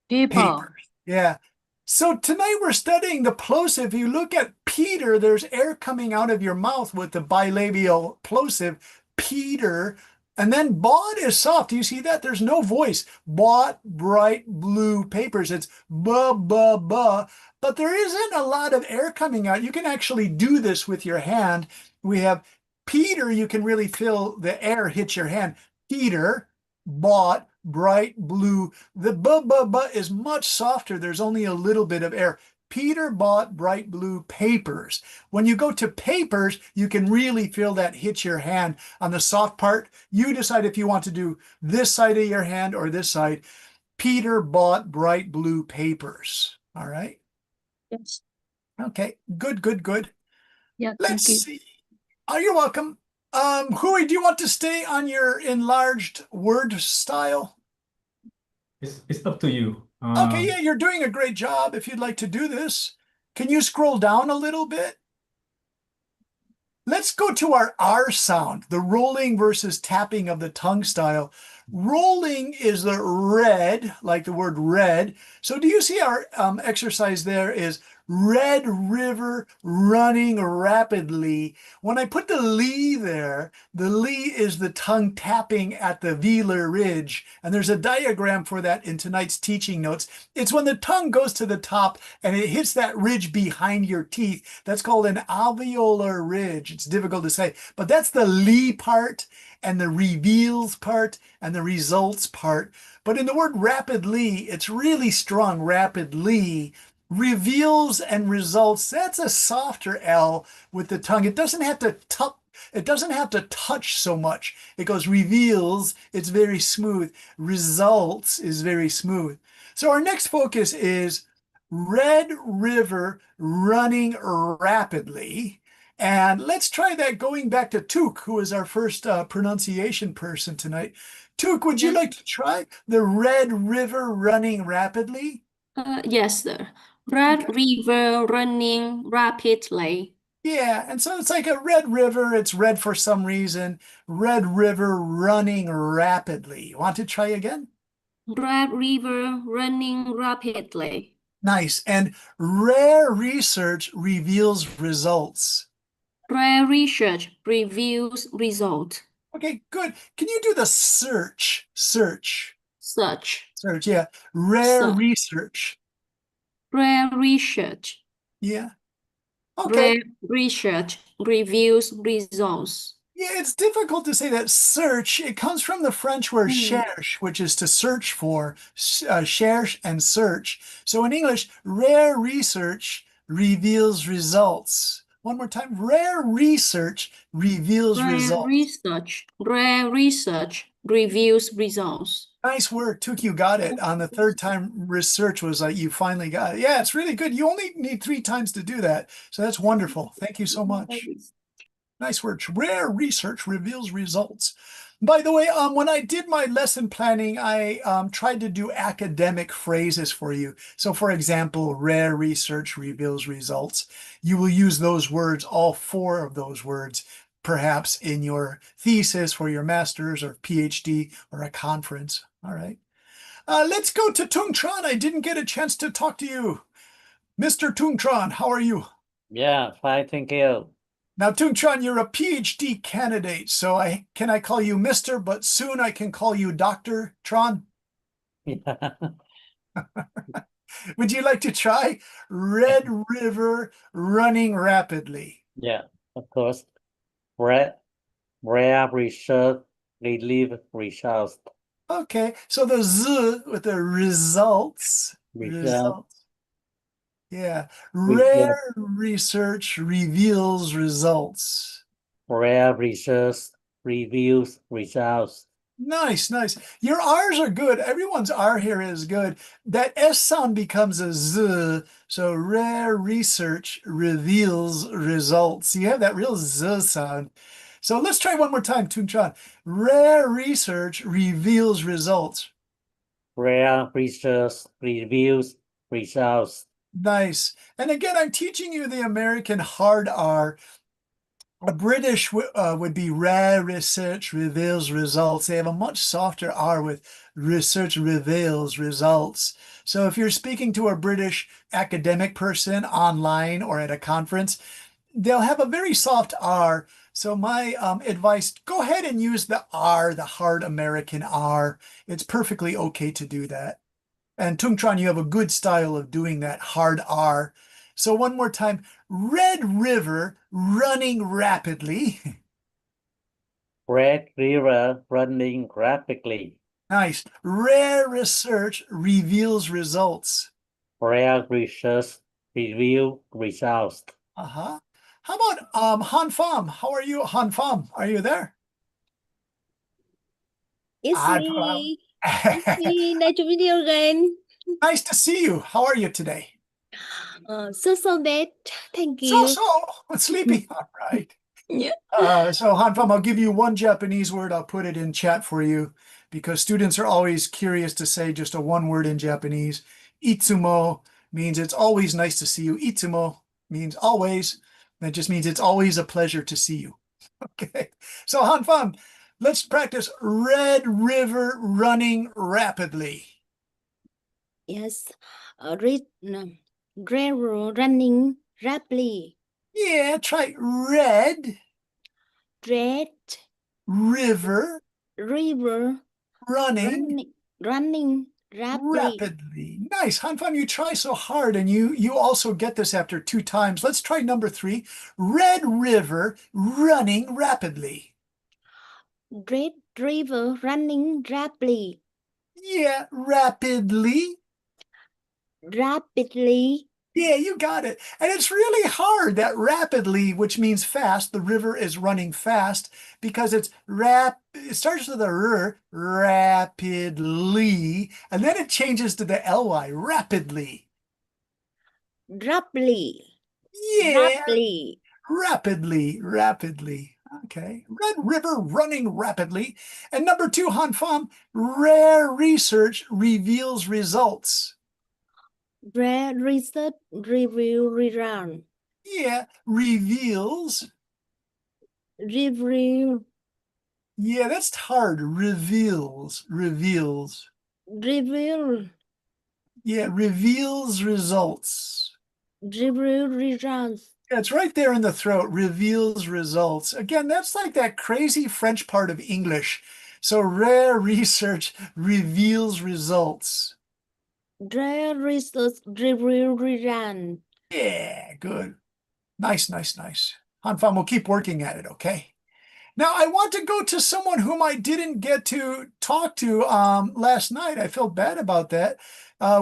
people, Papers. Yeah. So tonight we're studying the plosive. You look at Peter, there's air coming out of your mouth with the bilabial plosive, Peter. And then bought is soft. Do you see that? There's no voice. Bought bright blue papers. It's ba ba ba. But there isn't a lot of air coming out. You can actually do this with your hand. We have Peter, you can really feel the air hit your hand. Peter bought bright blue. The ba ba ba is much softer. There's only a little bit of air. Peter bought bright blue papers. When you go to papers, you can really feel that hit your hand on the soft part. You decide if you want to do this side of your hand or this side. Peter bought bright blue papers. All right. yes, Okay. Good, good, good. yeah, Let's thank you. see. Oh, you're welcome. Hui, do you want to stay on your enlarged word style? It's up to you. Okay, yeah, you're doing a great job if you'd like to do this. Can you scroll down a little bit? Let's go to our R sound, the rolling versus tapping of the tongue style. Rolling is the red, like the word red. So do you see our exercise there is Red River running rapidly. When I put the Lee there, the Lee is the tongue tapping at the velar ridge. And there's a diagram for that in tonight's teaching notes. It's when the tongue goes to the top and it hits that ridge behind your teeth. That's called an alveolar ridge. It's difficult to say, but that's the Lee part and the reveals part and the results part. But in the word rapidly, it's really strong, rapidly. Reveals and results, that's a softer L with the tongue. It doesn't have to touch so much. It goes reveals, it's very smooth. Results is very smooth. So our next focus is Red River running rapidly. And let's try that going back to Tuk, who is our first pronunciation person tonight. Tuk, would you like to try the Red River running rapidly? Yes, sir. Red River running rapidly. Yeah, and so it's like a red river. It's red for some reason. Red River running rapidly. Want to try again? Red River running rapidly. Nice. And rare research reveals results. Rare research reveals result. Okay, good. Can you do the search? Search. Search. Search, yeah. Rare Search. research. Rare research. Yeah. Okay. Rare research reveals results. Yeah, it's difficult to say that search. It comes from the French word cherche, which is to search for, cherche and search. So in English, rare research reveals results. One more time. Rare research reveals results. Rare research reveals results. Nice work. Took you got it. On the third time, research was like you finally got it. Yeah, it's really good. You only need 3 times to do that. So that's wonderful. Thank you so much. Nice work. Rare research reveals results. By the way, when I did my lesson planning, I tried to do academic phrases for you. So for example, rare research reveals results. You will use those words, all 4 of those words, perhaps in your thesis for your master's or PhD or a conference. All right. Let's go to Tung Tran. I didn't get a chance to talk to you. Mr. Tung Tran, how are you? Yeah, fine, thank you. Now, Tung Tran, you're a PhD candidate, so can I call you Mr., but soon I can call you Dr. Tran? Yeah. Would you like to try? Red River running rapidly. Yeah, of course. Rare research relieve results. Okay, so the Z with the results. Results. Yeah, rare research reveals results. Rare research reveals results. Nice, nice. Your R's are good. Everyone's R here is good. That S sound becomes a Z. So rare research reveals results. You have that real Z sound. So let's try one more time, Tung Chan. Rare research reveals results. Rare research reveals results. Nice. And again, I'm teaching you the American hard R. A British would be rare research reveals results. They have a much softer R with research reveals results. So if you're speaking to a British academic person online or at a conference, they'll have a very soft R. So my advice, go ahead and use the R, the hard American R. It's perfectly okay to do that. And Tung Tran, you have a good style of doing that hard R. So one more time, Red River running rapidly. Red River running rapidly. Nice. Rare research reveals results. Rare research reveal results. Uh-huh. How about Han Pham? How are you, Han Pham? Are you there? It's me. It's me. Nice to meet you again. Nice to see you. How are you today? So bad. Thank you. So, sleepy. All right. Yeah. So Han Pham, I'll give you one Japanese word. I'll put it in chat for you because students are always curious to say just a one word in Japanese. Itsumo means it's always nice to see you. Itsumo means always. That just means it's always a pleasure to see you. Okay. So Han Pham, let's practice Red River running rapidly. Yes. Running rapidly. Yeah, try Red Red River River running running rapidly. rapidly. Nice. Han Pham, you try so hard, and you also get this after 2 times. Let's try number 3. Red River running rapidly. Red River running rapidly. Yeah, rapidly. Rapidly. Yeah, you got it. And it's really hard, that rapidly, which means fast. The river is running fast because it starts with a r, rapidly, and then it changes to the ly, rapidly. Rapidly. Yeah, rapidly. Okay, Red River running rapidly. And number 2, Han Pham, rare research reveals results. Rare research review rerun. Yeah, reveals. Review. Yeah, that's hard. Reveals. Reveal. Yeah, reveals results. Review results. Yeah, it's right there in the throat. Reveals results. Again, that's like that crazy French part of English. So rare research reveals results. Rare research review rerun. Yeah, good. Nice. Han Pham, we'll keep working at it, okay? Now, I want to go to someone whom I didn't get to talk to last night. I felt bad about that.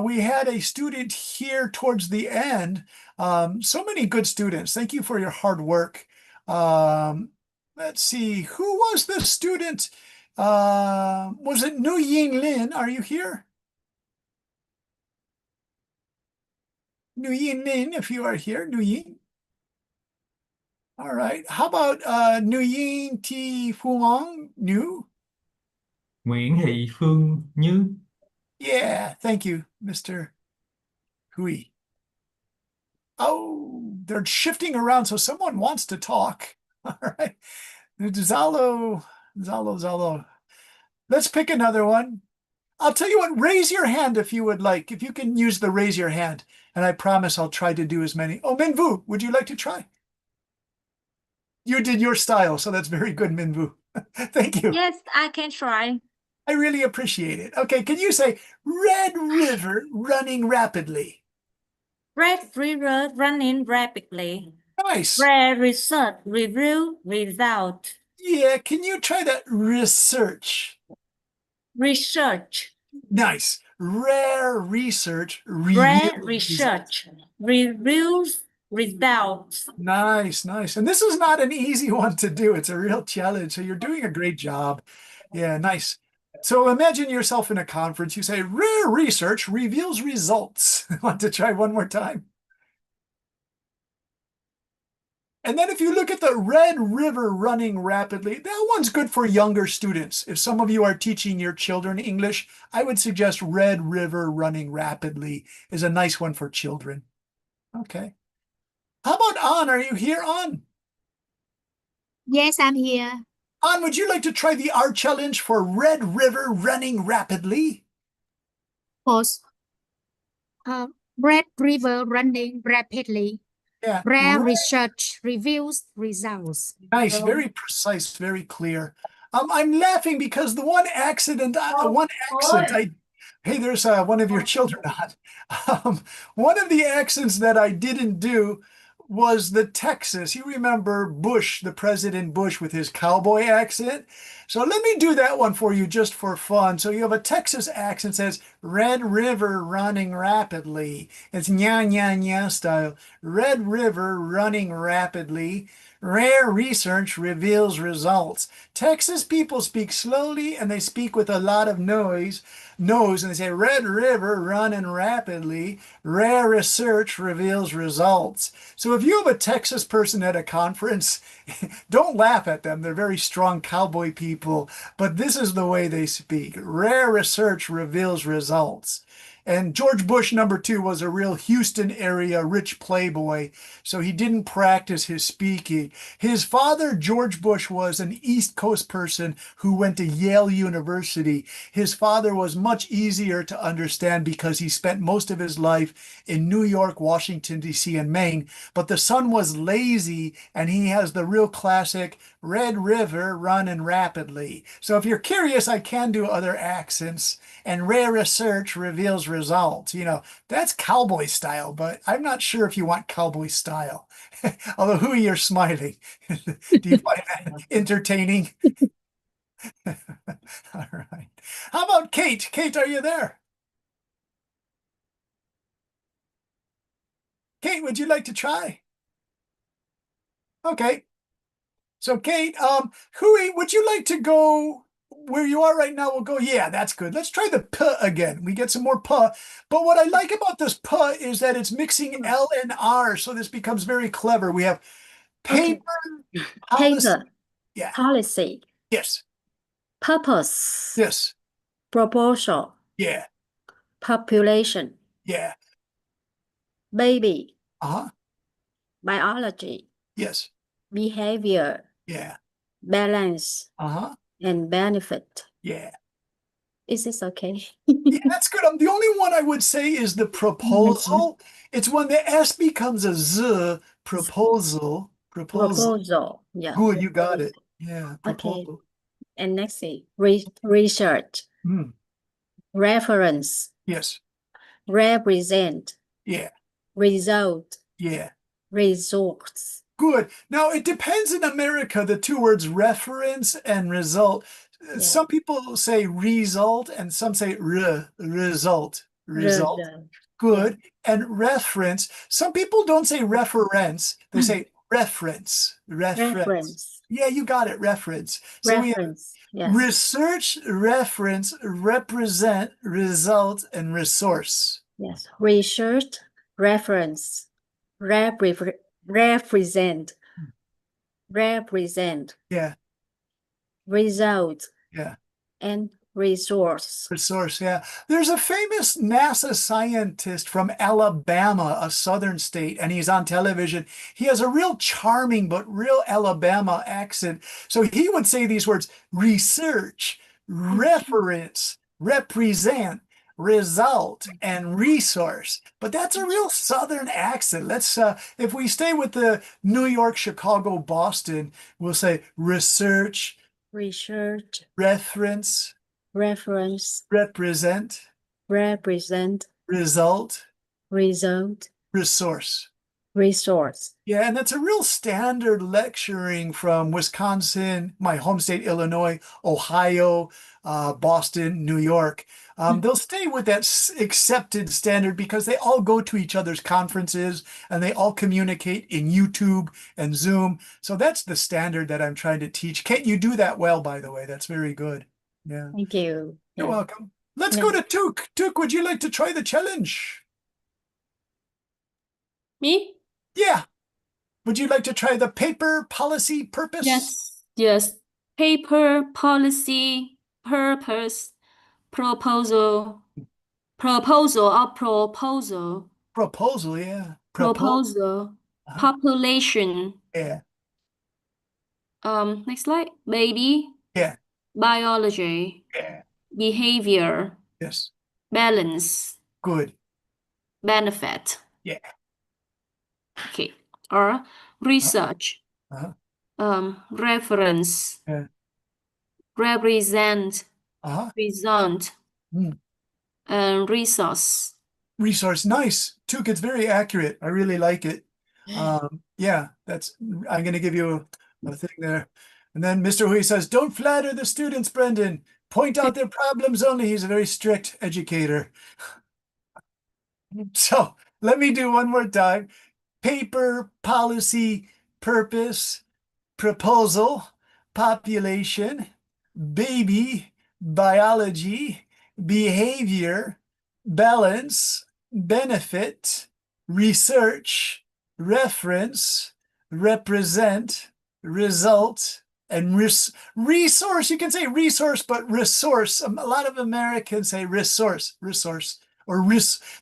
We had a student here towards the end. So many good students. Thank you for your hard work. Let's see, who was the student? Was it Nu Ying Lin? Are you here? Nu Ying Lin, if you are here, Nu Ying. All right. How about Nu Ying Ti Phuong Nu? Nguyễn Thị Phương Như. Yeah, thank you, Mr. Hui. Oh, they're shifting around, so someone wants to talk. All right. Zalo. Let's pick another one. I'll tell you what, raise your hand if you would like. If you can use the raise your hand, and I promise I'll try to do as many. Oh, Minvu, would you like to try? You did your style, so that's very good, Minvu. Thank you. Yes, I can try. I really appreciate it. Okay, can you say Red River running rapidly? Red River running rapidly. Nice. Rare research review result. Yeah, can you try that research? Research. Nice. Rare research Rare reviews. research reviews results. Nice. And this is not an easy one to do. It's a real challenge. So you're doing a great job. Yeah, nice. So imagine yourself in a conference. You say, rare research reveals results. Want to try one more time? And then if you look at the Red River running rapidly, that one's good for younger students. If some of you are teaching your children English, I would suggest Red River running rapidly is a nice one for children. Okay. How about An? Are you here, An? Yes, I'm here. An, would you like to try the art challenge for Red River running rapidly? Pause. Red River running rapidly. Yeah. Rare research reviews results. Nice, very precise, very clear. I'm laughing because the one accent, hey, there's one of your children on. One of the accents that I didn't do was the Texas. You remember Bush, the President Bush with his cowboy accent? So let me do that one for you just for fun. So you have a Texas accent that says Red River running rapidly. It's nya nya nya style. Red River running rapidly. Rare research reveals results. Texas people speak slowly and they speak with a lot of nose, and they say Red River running rapidly. Rare research reveals results. So if you have a Texas person at a conference, don't laugh at them. They're very strong cowboy people, but this is the way they speak. Rare research reveals results. And George Bush #2 was a real Houston area rich playboy, so he didn't practice his speaking. His father, George Bush, was an East Coast person who went to Yale University. His father was much easier to understand because he spent most of his life in New York, Washington, D.C., and Maine. But the son was lazy, and he has the real classic Red River running rapidly. So if you're curious, I can do other accents. And rare research reveals results. You know, that's cowboy style, but I'm not sure if you want cowboy style. Although, Hui, you're smiling. Do you find that entertaining? All right. How about Kate? Kate, are you there? Kate, would you like to try? Okay. So Kate, Hui, would you like to go where you are right now? We'll go, yeah, that's good. Let's try the P again. We get some more P. But what I like about this P is that it's mixing L and R, so this becomes very clever. We have paper, policy. Paper, Yeah. policy, Yes. purpose, Yes. proposal, Yeah. population, Yeah. baby, Uh-huh. biology, Yes. behavior, Yeah. balance, Uh-huh. and benefit. Yeah. Is this okay? Yeah, that's good. The only one I would say is the proposal. It's when the S becomes a Z, proposal. Proposal. Yeah. Good, you got it. Yeah, Okay. proposal. And next thing, research, Hmm. reference, Yes. represent, Yeah. result, Yeah. results, Good. Now, it depends in America, the two words reference and result. Yeah. Some people say result and some say result. Result. Good. And reference. Some people don't say reference. They say reference. Reference. Yeah, you got it. Reference. So we have Reference. Yes. research, reference, represent, result, and resource. Yes. Research, reference, represent, Yeah. result, Yeah. and resource. Resource, yeah. There's a famous NASA scientist from Alabama, a southern state, and he's on television. He has a real charming but real Alabama accent. So he would say these words: research, reference, represent, result, and resource. But that's a real southern accent. Let's if we stay with the New York, Chicago, Boston, we'll say research, reference, reference, represent, result, resource. resource. Yeah, and that's a real standard lecturing from Wisconsin, my home state, Illinois, Ohio, Boston, New York. They'll stay with that accepted standard because they all go to each other's conferences and they all communicate in YouTube and Zoom. So that's the standard that I'm trying to teach. Kate, you do that well, by the way. That's very good. Yeah. Thank you. You're Yeah. welcome. Let's go to Took. Took, would you like to try the challenge? Me? Yeah. Would you like to try the paper, policy, purpose? Yes. Paper, policy, purpose, proposal. Proposal or proposal. Proposal, yeah. Proposal. Uh-huh. Population. Yeah. Next slide. Baby. Yeah. Biology. Yeah. Behavior. Yes. Balance. Good. Benefit. Yeah. Okay. Or research. Uh-huh. Reference. Yeah. Represent. Uh-huh. Result. Mm. And resource. Resource, nice. Took, it's very accurate. I really like it. Yeah, I'm going to give you a thing there. And then Mr. Hui says, don't flatter the students, Brendan. Point out their problems only. He's a very strict educator. So let me do one more time. Paper, policy, purpose, proposal, population, baby, biology, behavior, balance, benefit, research, reference, represent, result, and resource. You can say resource, but resource. A lot of Americans say resource, or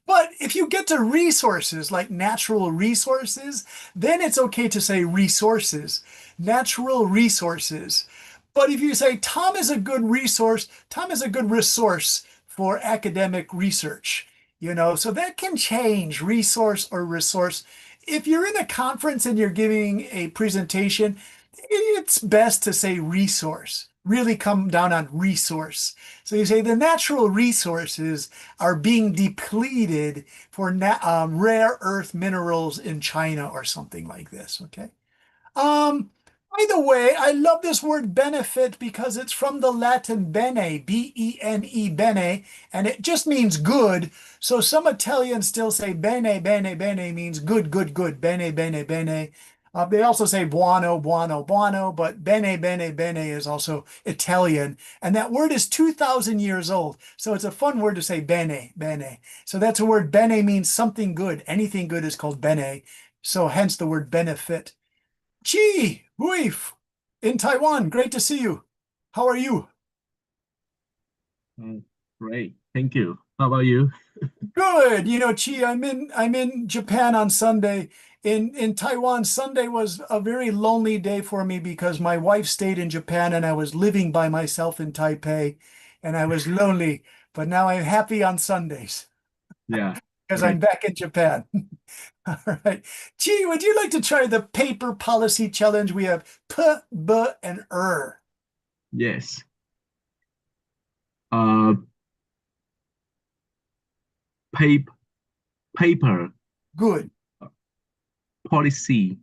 but if you get to resources like natural resources, then it's okay to say resources, natural resources. But if you say Tom is a good resource, Tom is a good resource for academic research, so that can change, resource or resource. If you're in a conference and you're giving a presentation, it's best to say resource. Really come down on resource. So you say the natural resources are being depleted for rare earth minerals in China or something like this, okay? By the way, I love this word benefit because it's from the Latin bene, B-E-N-E, bene, and it just means good. So some Italians still say bene, bene, bene means good, good, good, bene, bene, bene. They also say buono, buono, buono, but bene, bene, bene is also Italian. And that word is 2,000 years old. So it's a fun word to say bene, bene. So that's a word, bene means something good. Anything good is called bene. So hence the word benefit. Chi, Hui, in Taiwan, great to see you. How are you? Great, thank you. How about you? Good. Chi, I'm in Japan on Sunday. In Taiwan, Sunday was a very lonely day for me because my wife stayed in Japan and I was living by myself in Taipei and I was lonely. But now I'm happy on Sundays. Yeah. Because I'm back in Japan. All right. Chi, would you like to try the paper policy challenge? We have P, B, and Yes. Paper. Good. Policy.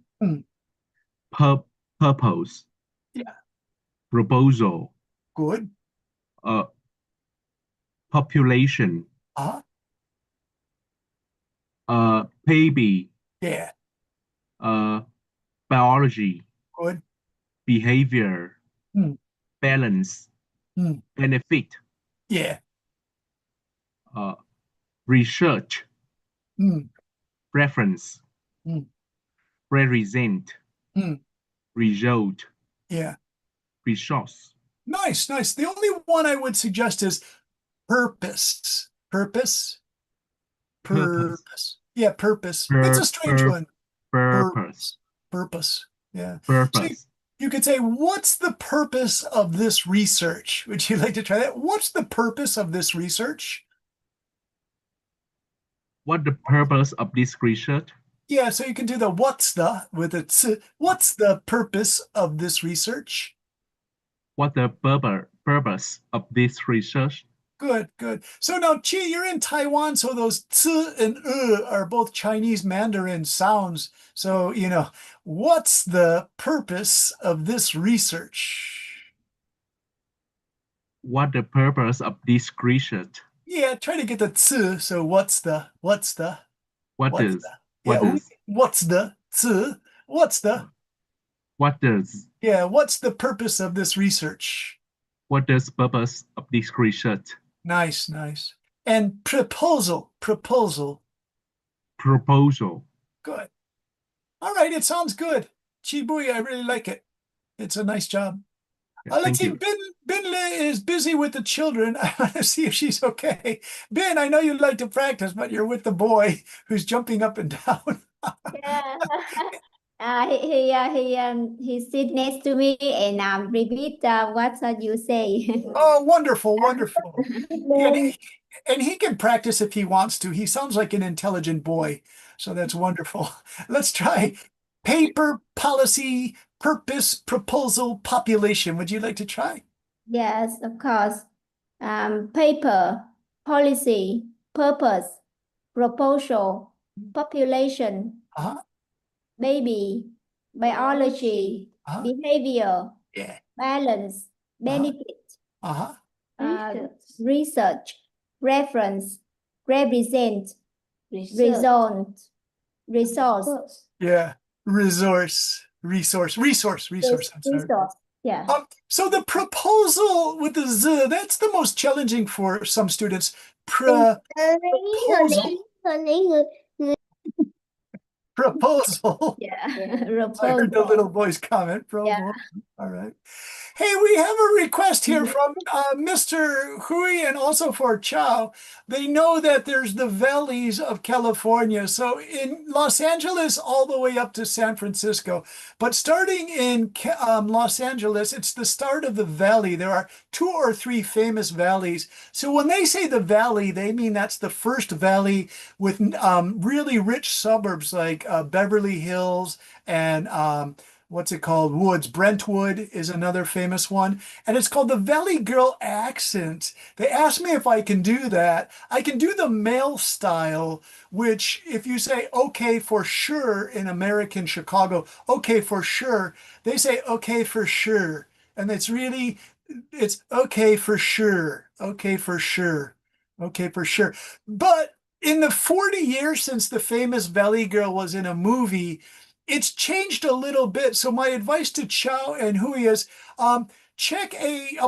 pur purpose, Yeah. proposal, Good. Population, baby, Yeah. Biology, Good. behavior, Hmm. balance, Hmm. benefit, Yeah. research, Hmm. reference, Hmm. represent, Hmm. result, Yeah. resource. Nice, nice. The only one I would suggest is purpose. Purpose. Purpose, Purpose. Yeah, purpose. It's a strange one. purpose, Purpose. Purpose. Yeah. So purpose. you could say, what's the purpose of this research? Would you like to try that? What's the purpose of this research? What the purpose of this research? Yeah, so you can do the what's the with a ts. What's the purpose of this research? What the purpose of this research? Good, good. So now, Chi, you're in Taiwan, so those ts and are both Chinese Mandarin sounds. So, what's the purpose of this research? What the purpose of this research? Yeah, try to get the ts. So what's the, What does, yeah, what does, what's the ts? what does, Yeah, what's the purpose of this research? what does purpose of this research? Nice, nice. And proposal. Proposal. Good. All right, it sounds good. Chibui, I really like it. It's a nice job. Yeah, Let's thank see, you. Bin Le is busy with the children. I want to see if she's okay. Bin, I know you like to practice, but you're with the boy who's jumping up and down. Yeah. He sit next to me and repeat what you say. Oh, wonderful, wonderful. Yeah, Then and he can practice if he wants to. He sounds like an intelligent boy, so that's wonderful. Let's try paper, policy, purpose, proposal, population. Would you like to try? yes, of course. Paper, policy, purpose, proposal, population, Uh-huh. baby, biology, Uh-huh. behavior, Yeah. balance, benefit, Uh-huh. research, reference, represent, result, resource, Yeah. Resource. I'm sorry. resource. Yeah. So the proposal with the Z, that's the most challenging for some students. Proposal. Yeah. I heard the Proposal. little boy's comment. Yeah. All right. Hey, we have a request here from Mr. Hui and also for Chow. They know that there's the valleys of California. So in Los Angeles, all the way up to San Francisco. But starting in Los Angeles, it's the start of the valley. There are 2 or 3 famous valleys. So when they say the valley, they mean that's the first valley with really rich suburbs like Beverly Hills and what's it called? Woods. Brentwood is another famous one. And it's called the Valley Girl accent. They asked me if I can do that. I can do the male style, which if you say okay for sure in American Chicago, okay for sure, they say okay for sure. And it's okay for sure. Okay for sure. Okay for sure. But in the 40 years since the famous Valley Girl was in a movie, it's changed a little bit. So my advice to Chow and Hui is I'll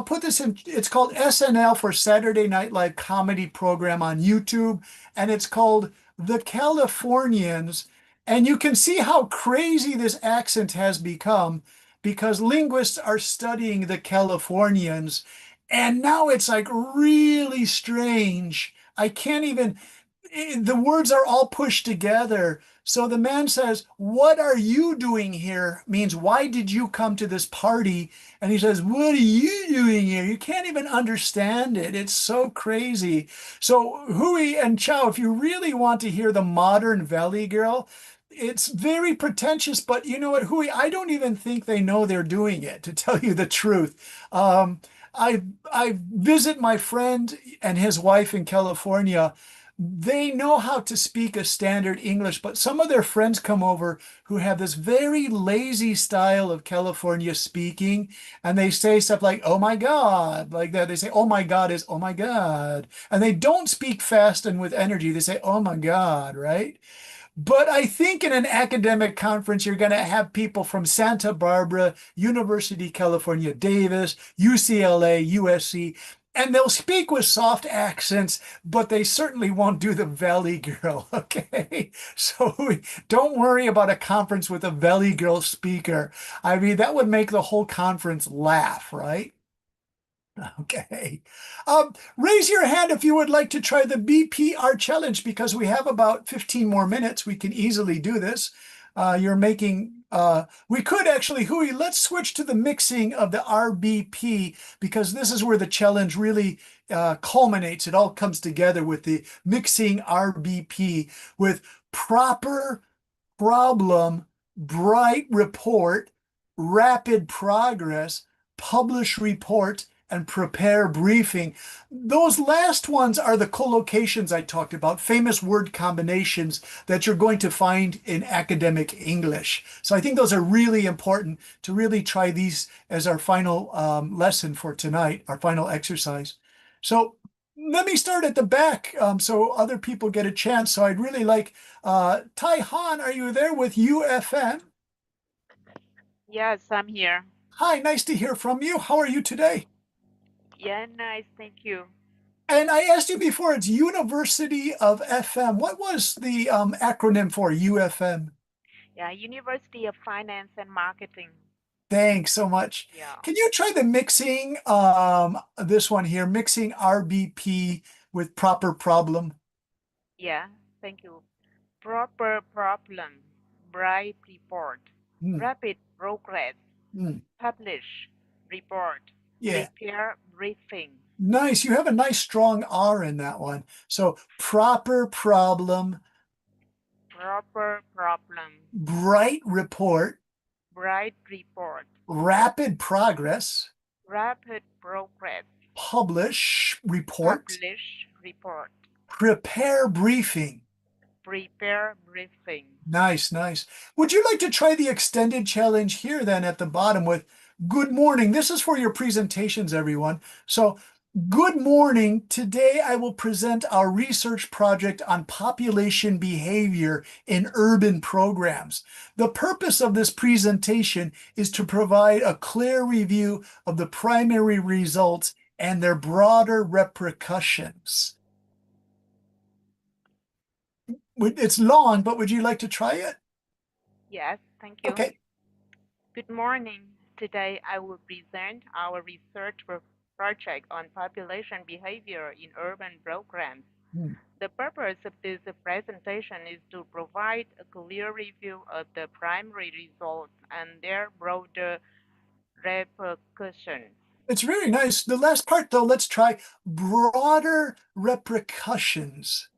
put this in, it's called SNL for Saturday Night Live comedy program on YouTube, and it's called The Californians. And you can see how crazy this accent has become because linguists are studying the Californians. And now it's like really strange. I can't even, the words are all pushed together. So the man says, "What are you doing here?" means, "Why did you come to this party?" And he says, "What are you doing here?" You can't even understand it. It's so crazy. So Hui and Chow, if you really want to hear the modern Valley Girl, it's very pretentious, but you know what, Hui, I don't even think they know they're doing it, to tell you the truth. I visit my friend and his wife in California they know how to speak a standard English, but some of their friends come over who have this very lazy style of California speaking, and they say stuff like, oh my God, like that. They say, oh my God is, oh my God. And they don't speak fast and with energy. They say, oh my God, right? But I think in an academic conference, you're going to have people from Santa Barbara, University of California, Davis, UCLA, USC, and they'll speak with soft accents, but they certainly won't do the Valley Girl, okay? So don't worry about a conference with a Valley Girl speaker. I mean, that would make the whole conference laugh, right? Okay. Raise your hand if you would like to try the BPR challenge because we have about 15 more minutes. We can easily do this. We could actually, Hui, let's switch to the mixing of the RBP because this is where the challenge really culminates. It all comes together with the mixing RBP with proper problem, bright report, rapid progress, publish report, and prepare briefing. Those last ones are the collocations I talked about, famous word combinations that you're going to find in academic English. So I think those are really important to really try these as our final lesson for tonight, our final exercise. So let me start at the back so other people get a chance. So I'd really like, Tai Han, are you there with UFM? Yes, I'm here. Hi, nice to hear from you. How are you today? Yeah, nice. Thank you. And I asked you before, it's University of FM. What was the acronym for UFM? Yeah, University of Finance and Marketing. Thanks so much. Yeah. Can you try the mixing, this one here, mixing RBP with proper problem? Yeah, thank you. Proper problem, bright report, rapid progress, publish, report, Yeah. prepare briefing. Nice. You have a nice strong R in that one. So proper problem, Proper problem, bright report, bright report, rapid progress, rapid progress, publish report, publish, report, prepare briefing. prepare briefing. Nice, nice. Would you like to try the extended challenge here then at the bottom with good morning? This is for your presentations, everyone. So good morning. Today I will present our research project on population behavior in urban programs. The purpose of this presentation is to provide a clear review of the primary results and their broader repercussions. It's long, but would you like to try it? Yes, thank you. Okay. Good morning. Today I will present our research project on population behavior in urban programs. The purpose of this presentation is to provide a clear review of the primary results and their broader repercussions. It's very nice. The last part, though, let's try broader repercussions.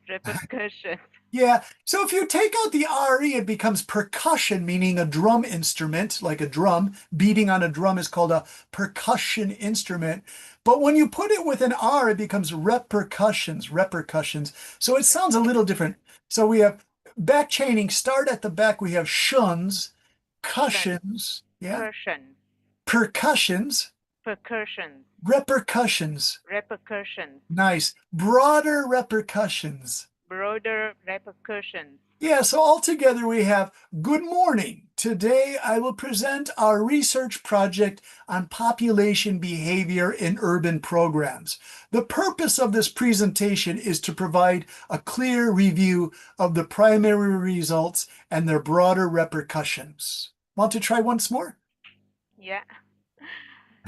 Repercussions. Yeah. So if you take out the RE, it becomes percussion, meaning a drum instrument, like a drum. Beating on a drum is called a percussion instrument. But when you put it with an R, it becomes repercussions. So it sounds a little different. So we have back chaining, start at the back. We have shuns, cushions. Yeah. Percussions. Repercussions. Nice. Broader repercussions. Yeah, so altogether we have good morning. Today I will present our research project on population behavior in urban programs. The purpose of this presentation is to provide a clear review of the primary results and their broader repercussions. Want to try once more? Yeah.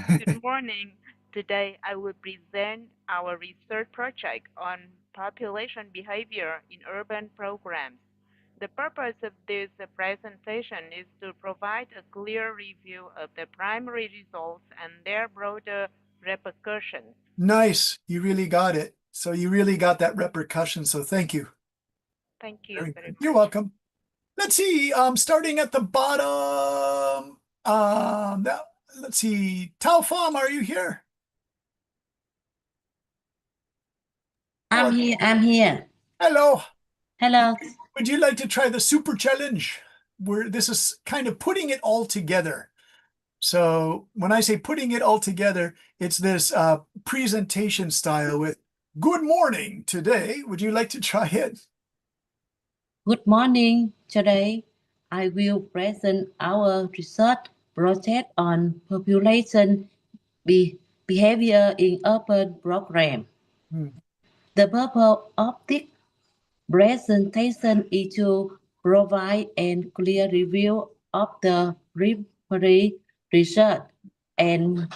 Good morning. Today I will present our research project on population behavior in urban programs. The purpose of this presentation is to provide a clear review of the primary results and their broader repercussions. Nice. You really got it. So you really got that repercussion. So thank you. Thank you very much. You're welcome. Let's see. Starting at the bottom. Let's see. Tao Pham, are you here? I'm here. I'm here. Hello. Hello. Would you like to try the super challenge? Where this is kind of putting it all together. So when I say putting it all together, it's this presentation style with good morning today. Would you like to try it? Good morning. Today, I will present our research project on population behavior in urban program. The purpose of this presentation is to provide a clear review of the primary research and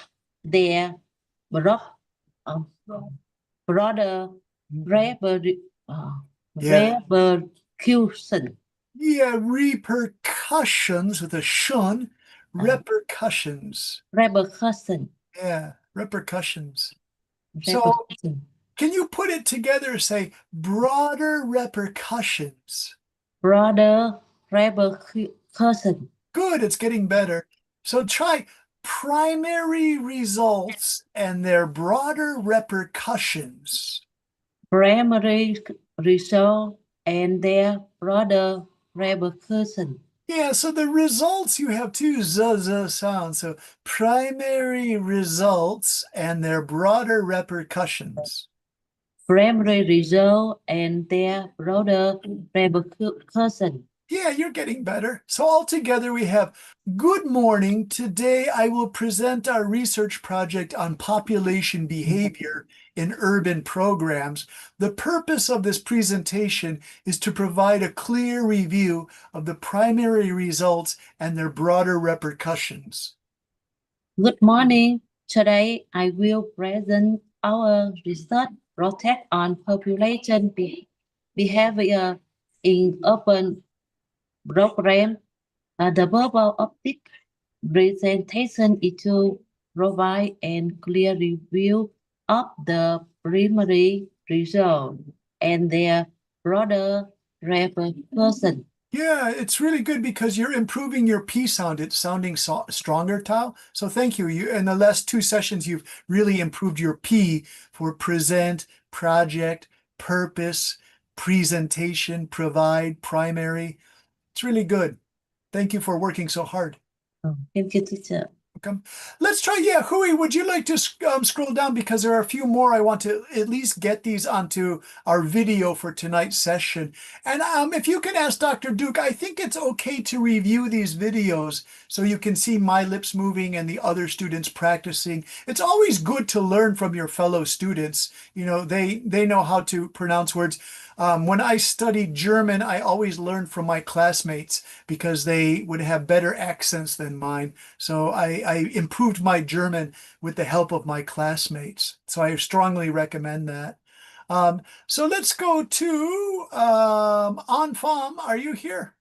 their broader repercussion. Yeah, repercussions with a shun. Repercussions. Repercussion. Yeah, repercussions. So can you put it together, say broader repercussions? Broader repercussion. Good, it's getting better. So try primary results and their broader repercussions. Primary result and their broader repercussion. Yeah, so the results, you have two z sounds. So primary results and their broader repercussions. Primary result and their broader repercussion. Yeah, you're getting better. So altogether we have good morning. Today I will present our research project on population behavior in urban programs. The purpose of this presentation is to provide a clear review of the primary results and their broader repercussions. Good morning. Today I will present our research project on population behavior in urban program. The purpose of this presentation is to provide a clear review of the primary result and their broader repercussion. Yeah, it's really good because you're improving your P sound. It's sounding stronger, Tao. So thank you. In the last 2 sessions, you've really improved your P for present, project, purpose, presentation, provide, primary. It's really good. Thank you for working so hard. Thank you, teacher. Welcome. Let's try, Hui, would you like to scroll down because there are a few more. I want to at least get these onto our video for tonight's session. And if you can ask Dr. Duke, I think it's okay to review these videos so you can see my lips moving and the other students practicing. It's always good to learn from your fellow students. You know, they know how to pronounce words. When I studied German, I always learned from my classmates because they would have better accents than mine. So I improved my German with the help of my classmates. So I strongly recommend that. So let's go to Anfam. Are you here?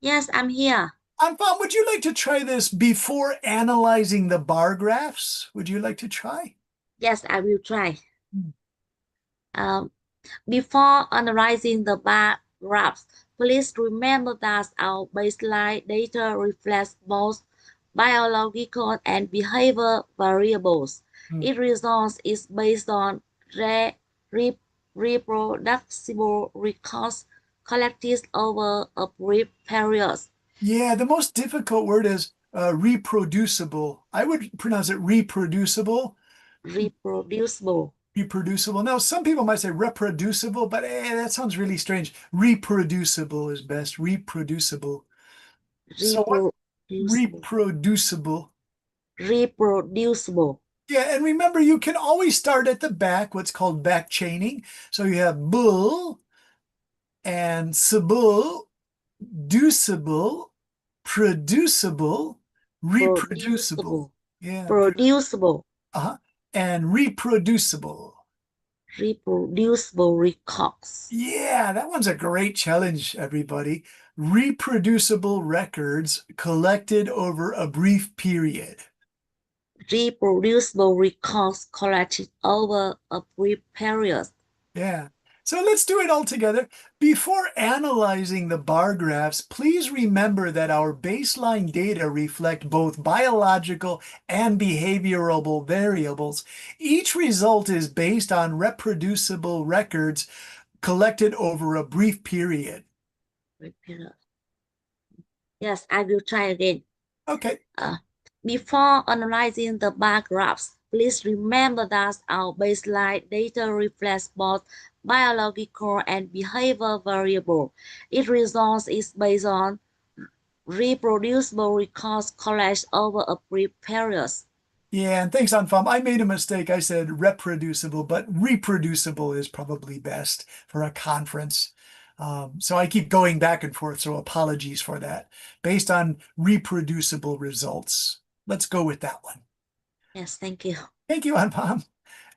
Yes, I'm here. Anfam, would you like to try this before analyzing the bar graphs? Would you like to try? Yes, I will try. Before analyzing the bar graphs, please remember that our baseline data reflects both biological and behavior variables. Its results is based on reproducible records collected over a brief period. Yeah, the most difficult word is reproducible. I would pronounce it reproducible. Reproducible. Reproducible. Now, some people might say reproducible, but that sounds really strange. Reproducible is best. Reproducible. Reproducible. Reproducible. Yeah, and remember, you can always start at the back, what's called back chaining. So you have bull and sible, ducible, producible, reproducible. Yeah. Producible. And reproducible. Reproducible records. Yeah, that one's a great challenge, everybody. Reproducible records collected over a brief period. Reproducible records collected over a brief period. Yeah. So let's do it all together. Before analyzing the bar graphs, please remember that our baseline data reflect both biological and behavioral variables. Each result is based on reproducible records collected over a brief period. Yes, I will try again. Okay. Before analyzing the bar graphs, please remember that our baseline data reflects both biological and behavioral variables. Each result is based on reproducible records collected over a brief period. Yeah, and thanks, Anfam. I made a mistake. I said reproducible, but reproducible is probably best for a conference. So I keep going back and forth, so apologies for that. Based on reproducible results. Let's go with that one. Yes, thank you. Thank you, Anfam.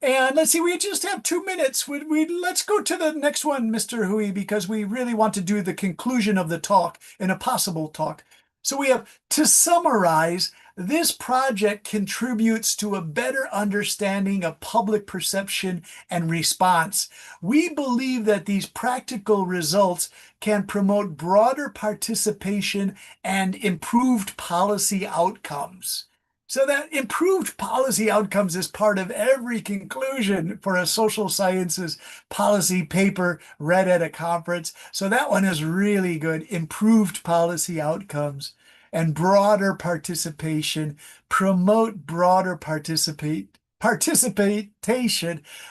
And let's see, we just have 2 minutes. Let's go to the next one, Mr. Hui, because we really want to do the conclusion of the talk and a possible talk. So we have, to summarize, this project contributes to a better understanding of public perception and response. We believe that these practical results can promote broader participation and improved policy outcomes. So that improved policy outcomes is part of every conclusion for a social sciences policy paper read at a conference. So that one is really good. Improved policy outcomes and broader participation, promote broader participation.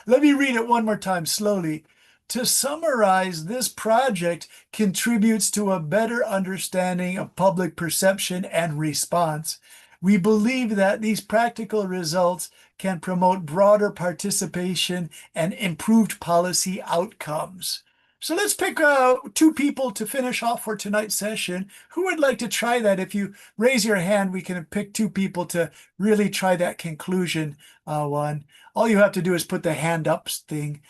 Let me read it one more time slowly. To summarize, this project contributes to a better understanding of public perception and response. We believe that these practical results can promote broader participation and improved policy outcomes. So let's pick 2 people to finish off for tonight's session. Who would like to try that? If you raise your hand, we can pick 2 people to really try that conclusion one. All you have to do is put the hand up thing.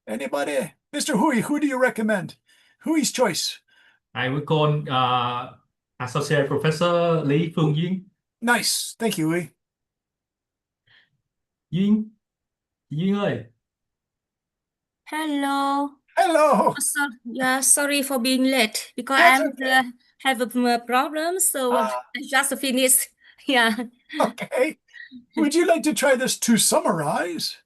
Anybody? Mr. Hui, who do you recommend? Hui's choice. I will call Associate Professor Lý Phương Duyên. Nice. Thank you, Hui. Duyên. Duyên ơi. Hello. Hello. Yeah, sorry for being late because That's I okay. have a problem, so I just finished. Yeah. Okay. Would you like to try this to summarize?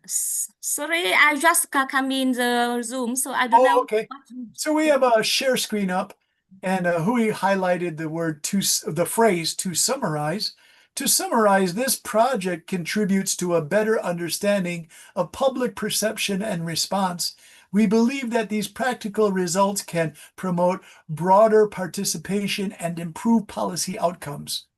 Sorry, I just come in the Zoom, so I don't know. Okay. So we have a share screen up, and Hui highlighted the word the phrase to summarize. To summarize, this project contributes to a better understanding of public perception and response. We believe that these practical results can promote broader participation and improve policy outcomes.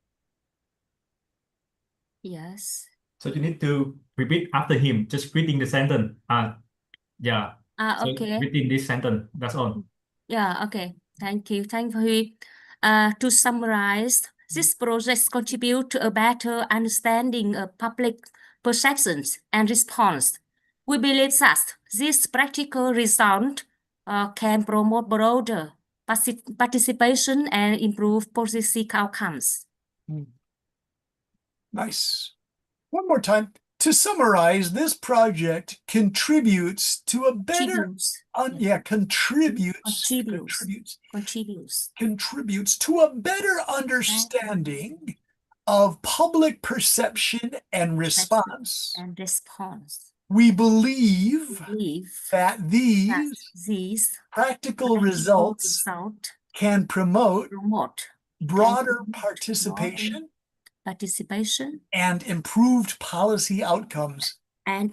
Yes. So you need to repeat after him, just reading the sentence. Yeah. So Okay. within this sentence, that's all. Yeah, okay. Thank you. Thank you. To summarize, this project contributes to a better understanding of public perceptions and response. We believe that this practical result can promote broader participation and improve policy outcomes. Nice. One more time. To summarize, this project contributes to a better contributes to a better understanding of public perception and response. We believe that these practical results can promote broader participation and improved policy outcomes. Yeah.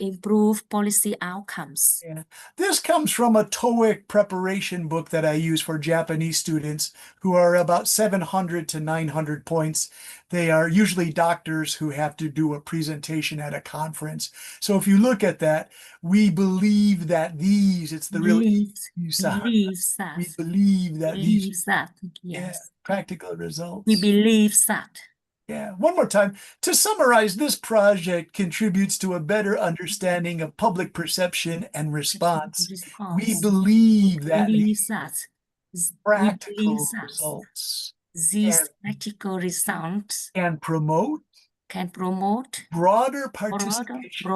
This comes from a TOEIC preparation book that I use for Japanese students who are about 700 to 900 points. They are usually doctors who have to do a presentation at a conference. So if you look at that, we believe that these, it's the real we believe that these practical results. We believe that. Yeah, one more time. To summarize, this project contributes to a better understanding of public perception and response. We believe that these practical results can promote broader participation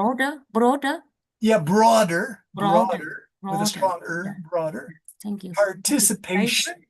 Yeah, broader, Broader. with a strong Yeah. broader. Thank you. Participation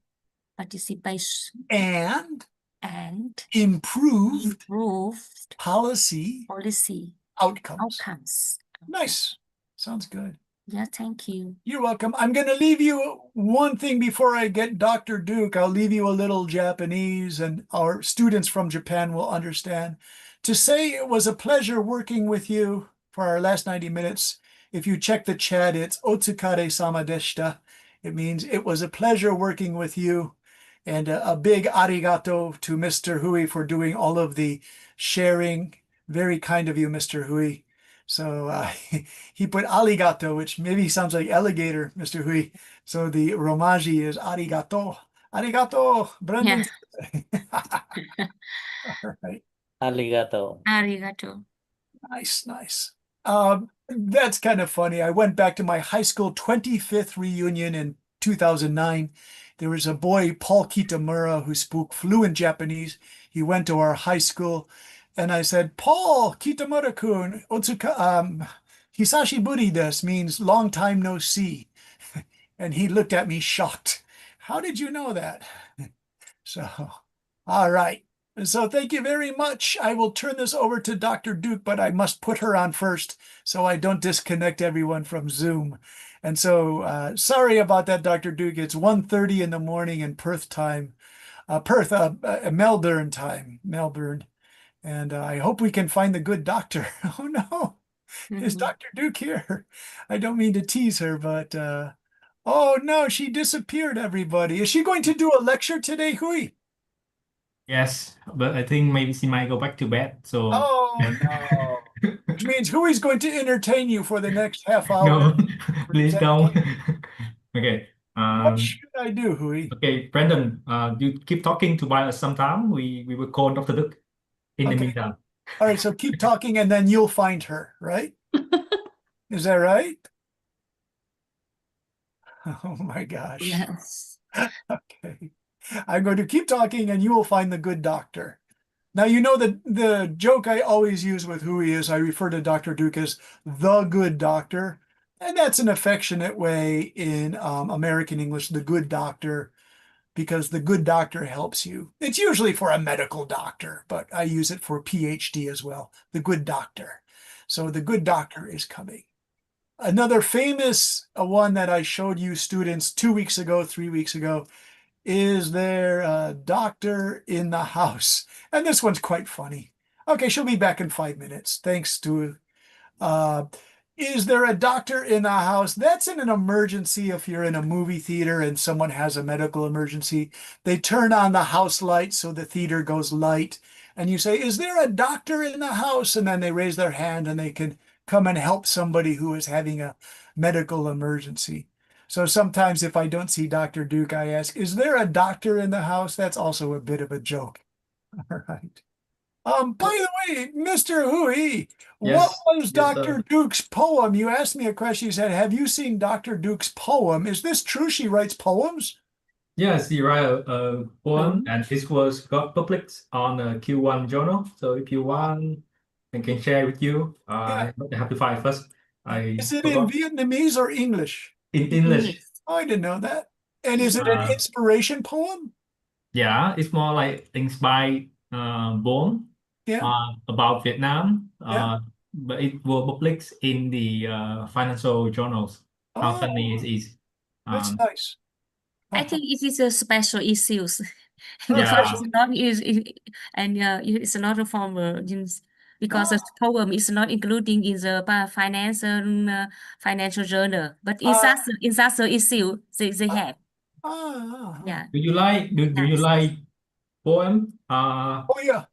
Participation and and improved improved policy policy outcomes. outcomes. Nice. Sounds good. Yeah, thank you. You're welcome. I'm going to leave you one thing before I get Dr. Duke. I'll leave you a little Japanese, and our students from Japan will understand. To say it was a pleasure working with you for our last 90 minutes, if you check the chat, it's otsukare-sama deshita. It means it was a pleasure working with you. And a big arigato to Mr. Hui for doing all of the sharing. Very kind of you, Mr. Hui. So he put arigato, which maybe sounds like alligator, Mr. Hui. So the romaji is arigato. Arigato, Brendan. Yeah. All right. Arigato. Arigato. Nice, nice. That's kind of funny. I went back to my high school 25th reunion in 2009. There was a boy, Paul Kitamura, who spoke fluent Japanese. He went to our high school, and I said, Paul Kitamura-kun, Hisashiburi desu means long time no see. And he looked at me shocked. How did you know that? So, all right. So thank you very much. I will turn this over to Dr. Duke, but I must put her on first so I don't disconnect everyone from Zoom. And so sorry about that, Dr. Duke. It's 1:30 in the morning in Perth time, Melbourne time, Melbourne. And I hope we can find the good doctor. Oh no, is Dr. Duke here? I don't mean to tease her, but oh no, she disappeared, everybody. Is she going to do a lecture today, Hui? Yes, but I think maybe she might go back to bed. So Oh no. Which means Hui's going to entertain you for the next half hour. no, please don't. Okay. What should I do, Hui? Okay, Brandon, you keep talking to buy us some time. We will call Dr. Duke in the meantime. All right, so keep talking and then you'll find her, right? Is that right? Oh my gosh. Yes. Okay. I'm going to keep talking and you will find the good doctor. Now, you know that the joke I always use with Hui is I refer to Dr. Duke as the good doctor. And that's an affectionate way in American English, the good doctor, because the good doctor helps you. It's usually for a medical doctor, but I use it for PhD as well, the good doctor. So the good doctor is coming. Another famous one that I showed you students 2 weeks ago, 3 weeks ago, is there a doctor in the house? And this one's quite funny. Okay, she'll be back in 5 minutes. Thanks to, is there a doctor in the house? That's in an emergency. If you're in a movie theater and someone has a medical emergency, they turn on the house light so the theater goes light. And you say, is there a doctor in the house? And then they raise their hand and they can come and help somebody who is having a medical emergency. So sometimes if I don't see Dr. Duke, I ask, is there a doctor in the house? That's also a bit of a joke. All right. By the way, Mr. Hui, what was Dr. Duke's poem? You asked me a question. You said, have you seen Dr. Duke's poem? Is this true? She writes poems? Yes, he wrote a poem, and this was got published on a Q1 journal. So if you want, I can share with you. I have to find first. Is it in Vietnamese or English? In English. Oh, I didn't know that. And is it an inspiration poem? Yeah, it's more like inspired poem about Vietnam. But it will published in the financial journals. How funny it is. That's nice. I think it is a special issues. Yeah. It's not and it's not a formal because the poem is not including in the financial journal, but in such issue they have. Yeah. Do you like poem? Oh yeah.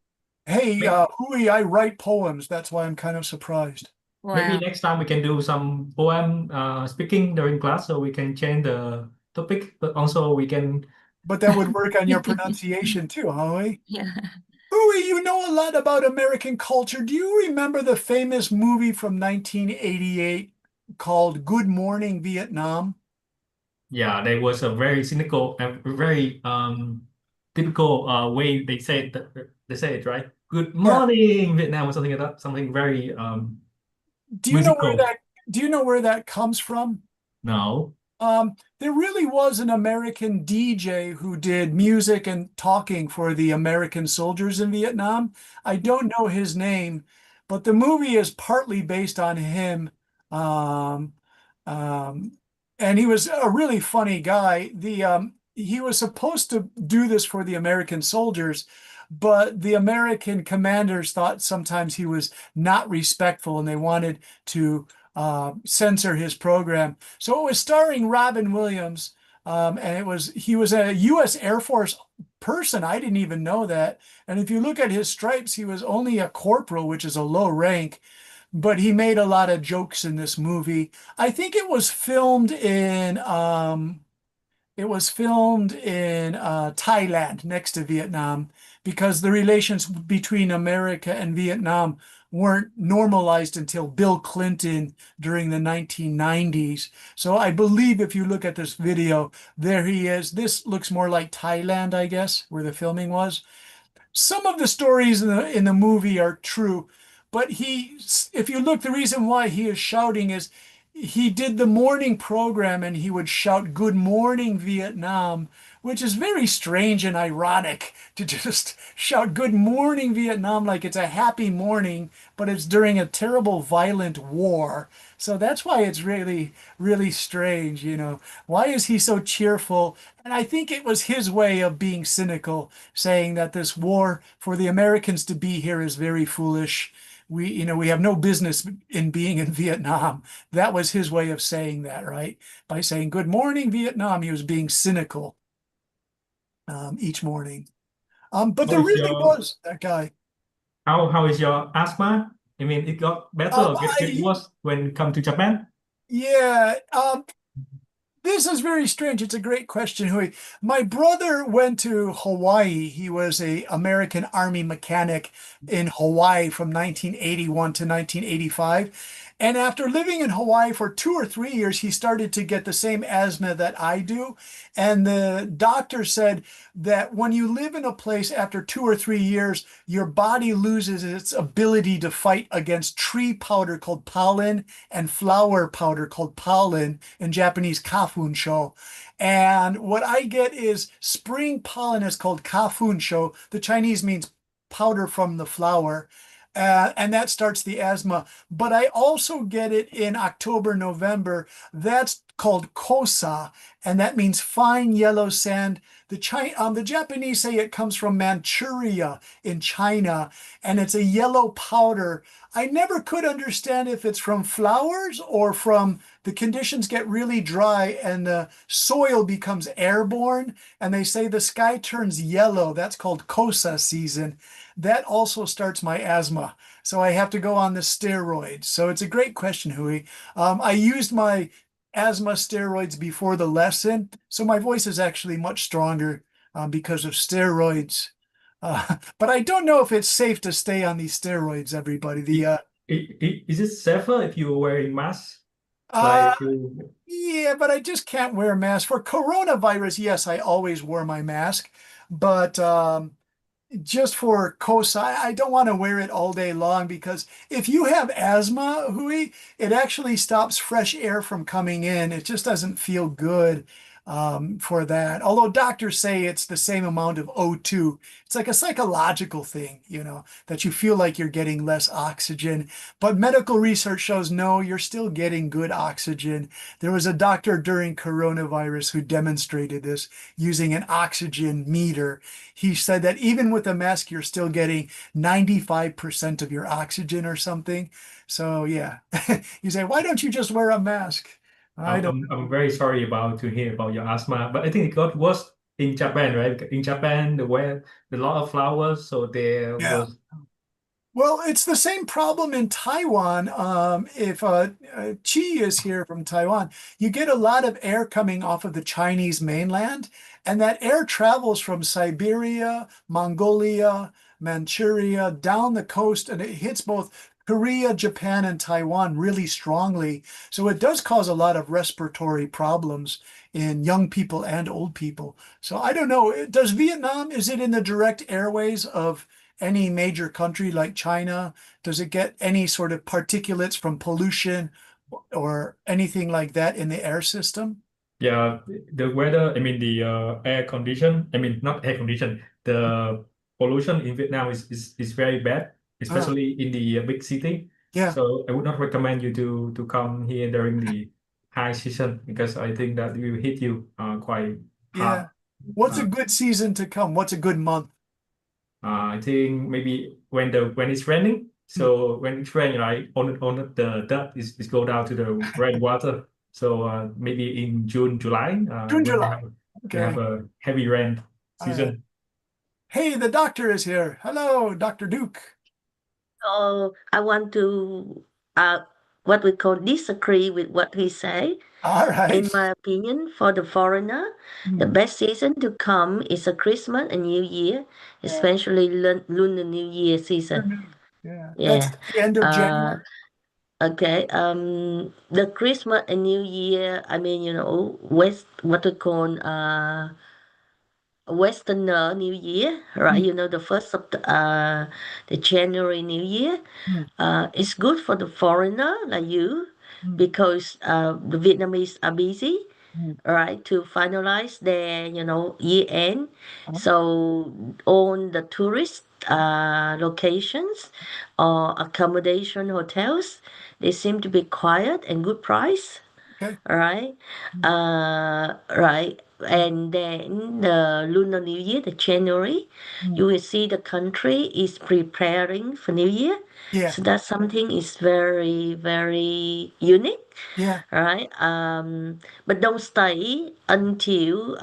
Hey, Hui, I write poems. That's why I'm kind of surprised. Maybe next time we can do some poem speaking during class, so we can change the topic, but also we can. But that would work on your pronunciation too, huh, Hui? Yeah. Hui, you know a lot about American culture. Do you remember the famous movie from 1988 called Good Morning Vietnam? Yeah, there was a very cynical and very typical way they say it, right? Good morning, Vietnam, or something like that. Something very Do you know where Do you know where that comes from? No. There really was an American DJ who did music and talking for the American soldiers in Vietnam. I don't know his name, but the movie is partly based on him. Um, um, and he was a really funny guy. He was supposed to do this for the American soldiers, but the American commanders thought sometimes he was not respectful and they wanted to censor his program. So it was starring Robin Williams, and he was a U.S. Air Force person. I didn't even know that. And if you look at his stripes, he was only a corporal, which is a low rank. But he made a lot of jokes in this movie. I think it was filmed in Thailand next to Vietnam because the relations between America and Vietnam weren't normalized until Bill Clinton during the 1990s. So I believe if you look at this video, there he is. This looks more like Thailand, I guess, where the filming was. Some of the stories in the movie are true, but if you look, the reason why he is shouting is he did the morning program and he would shout, "Good morning, Vietnam," which is very strange and ironic to just shout "Good morning, Vietnam" like it's a happy morning, but it's during a terrible, violent war. So that's why it's really, really strange, you know. Why is he so cheerful? And I think it was his way of being cynical, saying that this war for the Americans to be here is very foolish. We have no business in being in Vietnam. That was his way of saying that, right? By saying, "Good morning, Vietnam," he was being cynical each morning. But there really was that guy. How is your asthma? I mean, it got better or get worse when come to Japan? Yeah, this is very strange. It's a great question, Hui. My brother went to Hawaii. He was an American Army mechanic in Hawaii from 1981 to 1985. And after living in Hawaii for 2 or 3 years, he started to get the same asthma that I do. And the doctor said that when you live in a place after 2 or 3 years, your body loses its ability to fight against tree powder called pollen and flower powder called pollen, in Japanese kafunsho. And what I get is spring pollen is called kafunsho. The Chinese means powder from the flower. And that starts the asthma. But I also get it in October, November. That's called kosa, and that means fine yellow sand. The Japanese say it comes from Manchuria in China, and it's a yellow powder. I never could understand if it's from flowers or from the conditions get really dry and the soil becomes airborne, and they say the sky turns yellow. That's called kosa season. That also starts my asthma. So I have to go on the steroids. So it's a great question, Hui. I used my asthma steroids before the lesson, so my voice is actually much stronger because of steroids. But I don't know if it's safe to stay on these steroids, everybody. Is it safer if you're wearing masks? Yeah, but I just can't wear a mask. For coronavirus, yes, I always wore my mask. But just for COSA, I don't want to wear it all day long because if you have asthma, Hui, it actually stops fresh air from coming in. It just doesn't feel good for that. Although doctors say it's the same amount of O2. It's like a psychological thing, that you feel like you're getting less oxygen. But medical research shows no, you're still getting good oxygen. There was a doctor during coronavirus who demonstrated this using an oxygen meter. He said that even with a mask, you're still getting 95% of your oxygen or something. So yeah, you say, why don't you just wear a mask? I'm very sorry to hear about your asthma, but I think it got worse in Japan, right? In Japan, there were a lot of flowers, so there was. Well, it's the same problem in Taiwan. If Chi is here from Taiwan, you get a lot of air coming off of the Chinese mainland, and that air travels from Siberia, Mongolia, Manchuria, down the coast, and it hits both Korea, Japan, and Taiwan really strongly. So it does cause a lot of respiratory problems in young people and old people. So I don't know. Does Vietnam, is it in the direct airways of any major country like China? Does it get any sort of particulates from pollution or anything like that in the air system? Yeah, the weather, I mean the air condition, I mean not air condition, the pollution in Vietnam is very bad, especially in the big city. Yeah. So I would not recommend you to come here during the high season because I think that it will hit you quite hard. Yeah. What's a Uh, good season to come? What's a good month? I think maybe when it's raining. So when it's raining, right, on the dirt is go down to the rainwater. So maybe in June, July, June, when July. we have Okay. a heavy rain All right. season. Hey, the doctor is here. Hello, Dr. Duke. Oh, I want to what we call disagree with what he say. All right. In my opinion, for the foreigner, the best season to come is a Christmas and New Year, especially Lunar New Year season. Yeah. That's Yeah. the end of January. Okay. The Christmas and New Year, I mean, what we call Westerner New Year, right? The first of the January New Year. It's good for the foreigner like you because the Vietnamese are busy, right, to finalize their, year end. So on the tourist locations or accommodation hotels, they seem to be quiet and good price. Okay. Right. Right. And then the Lunar New Year, the January, you will see the country is preparing for New Year. Yeah. So that's something is very, very unique. Yeah. Right. But don't stay until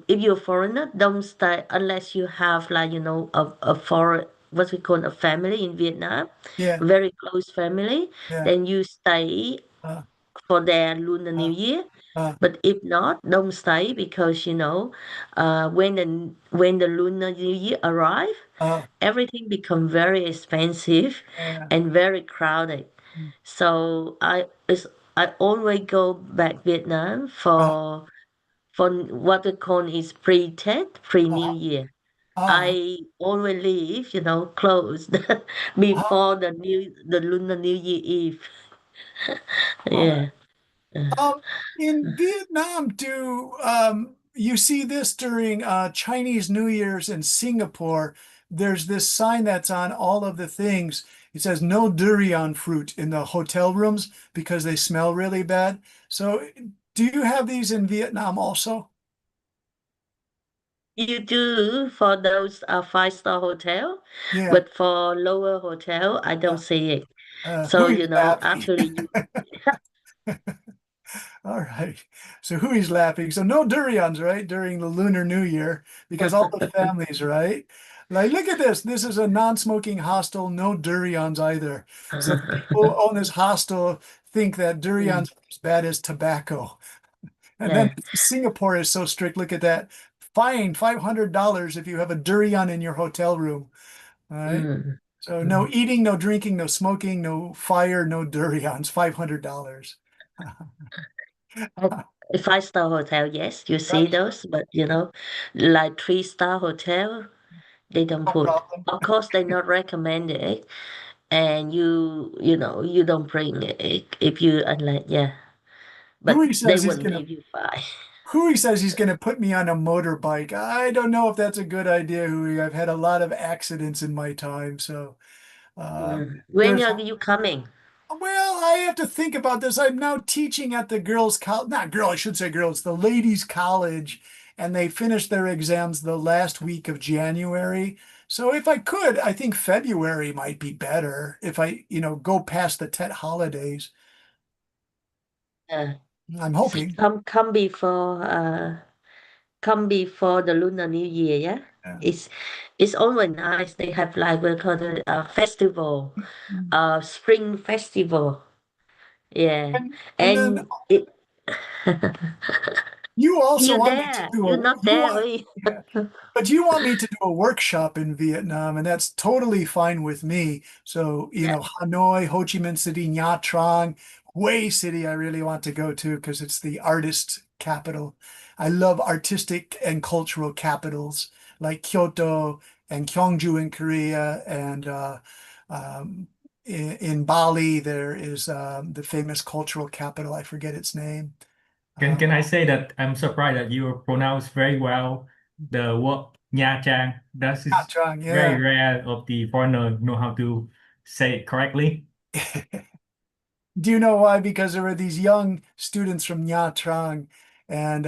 if you're a foreigner, don't stay unless you have like, a foreign what we call a family in Vietnam, Yeah. very close family, Yeah. then you stay for their Lunar New Year. But if not, don't stay because when the Lunar New Year arrive, everything become very expensive and very crowded. So I always go back Vietnam for what we call is pre-Tet, pre-New Year. I always leave, closed before the Lunar New Year Eve. Yeah. In Vietnam, do you see this during Chinese New Year's in Singapore? There's this sign that's on all of the things. It says no durian fruit in the hotel rooms because they smell really bad. So do you have these in Vietnam also? You do for those five-star hotel, Yeah. but for lower hotel, I don't see it. So, Who's laughing? actually you All right. So Huey's laughing. So no durians, right, during the Lunar New Year because all the families, right? Like, look at this. This is a non-smoking hostel, no durians either. So the people who own this hostel think that durians are as bad as tobacco. And then Singapore is so strict. Look at that. Fine, $500 if you have a durian in your hotel room. All right. So no eating, no drinking, no smoking, no fire, no durians, $500. a five-star hotel, yes, you see those, but like three-star hotel, they don't No put. problem. Of course, they not recommend it, and you don't bring it if you unless but Huey they says he's will gonna leave you fine. Huey says he's gonna put me on a motorbike. I don't know if that's a good idea, Huey. I've had a lot of accidents in my time, so When there's are you coming? well, I have to think about this. I'm now teaching at the girls' college, not girl, I should say girls, the ladies' college, and they finish their exams the last week of January. So if I could, I think February might be better if I, go past the Tet holidays. I'm So hoping. come before the Lunar New Year, yeah? It's always nice. They have like we call it a festival, spring festival. Yeah. And then And it you also you're want me to there. do You're a not you there, want are you? yeah. But you want me to do a workshop in Vietnam, and that's totally fine with me. So, Hanoi, Ho Chi Minh City, Nha Trang, Hue City, I really want to go to because it's the artist capital. I love artistic and cultural capitals like Kyoto and Gyeongju in Korea and in Bali, there is the famous cultural capital. I forget its name. Can I say that I'm surprised that you pronounce very well the word Nha Trang. That is Nha Trang, very yeah. rare of the foreigner know how to say it correctly. Do you know why? Because there were these young students from Nha Trang, and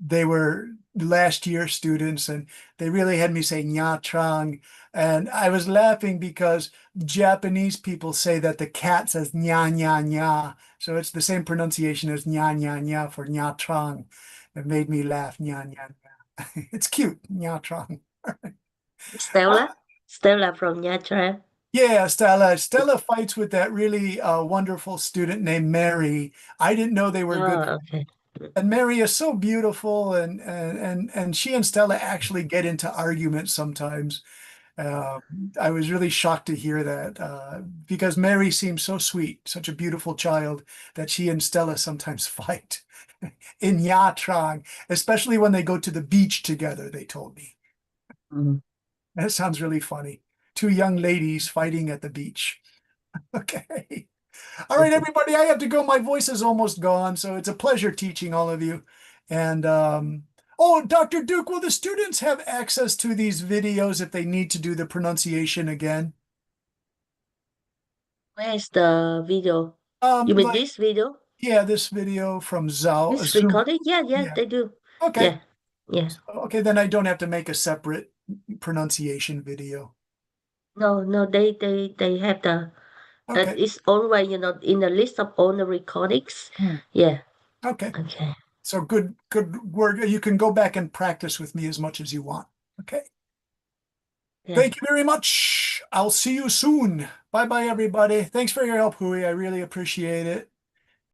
they were last year students, and they really had me say Nha Trang. And I was laughing because Japanese people say that the cat says Nha Nha Nha. So it's the same pronunciation as Nha Nha Nha for Nha Trang. It made me laugh, Nha Nha Nha. It's cute, Nha Trang. Stella from Nha Trang. Yeah, Stella. Stella fights with that really wonderful student named Mary. I didn't know they were good. Okay. And Mary is so beautiful, and she and Stella actually get into arguments sometimes. I was really shocked to hear that because Mary seems so sweet, such a beautiful child, that she and Stella sometimes fight in Nha Trang, especially when they go to the beach together, they told me. Mm-hmm. That sounds really funny. Two young ladies fighting at the beach. Okay. All right, everybody, I have to go. My voice is almost gone, so it's a pleasure teaching all of you. And oh, Dr. Duke, will the students have access to these videos if they need to do the pronunciation again? Where's the video? You mean Like, this video? yeah, this video from This Zoom. recording? Yeah, Yeah. they do. Okay. Yeah. Okay, then I don't have to make a separate pronunciation video. No, they have the Okay. it's always, in the list of all the recordings. Yeah. Okay. Okay. So good work. You can go back and practice with me as much as you want. Okay. Yeah. Thank you very much. I'll see you soon. Bye-bye, everybody. Thanks for your help, Hui. I really appreciate it.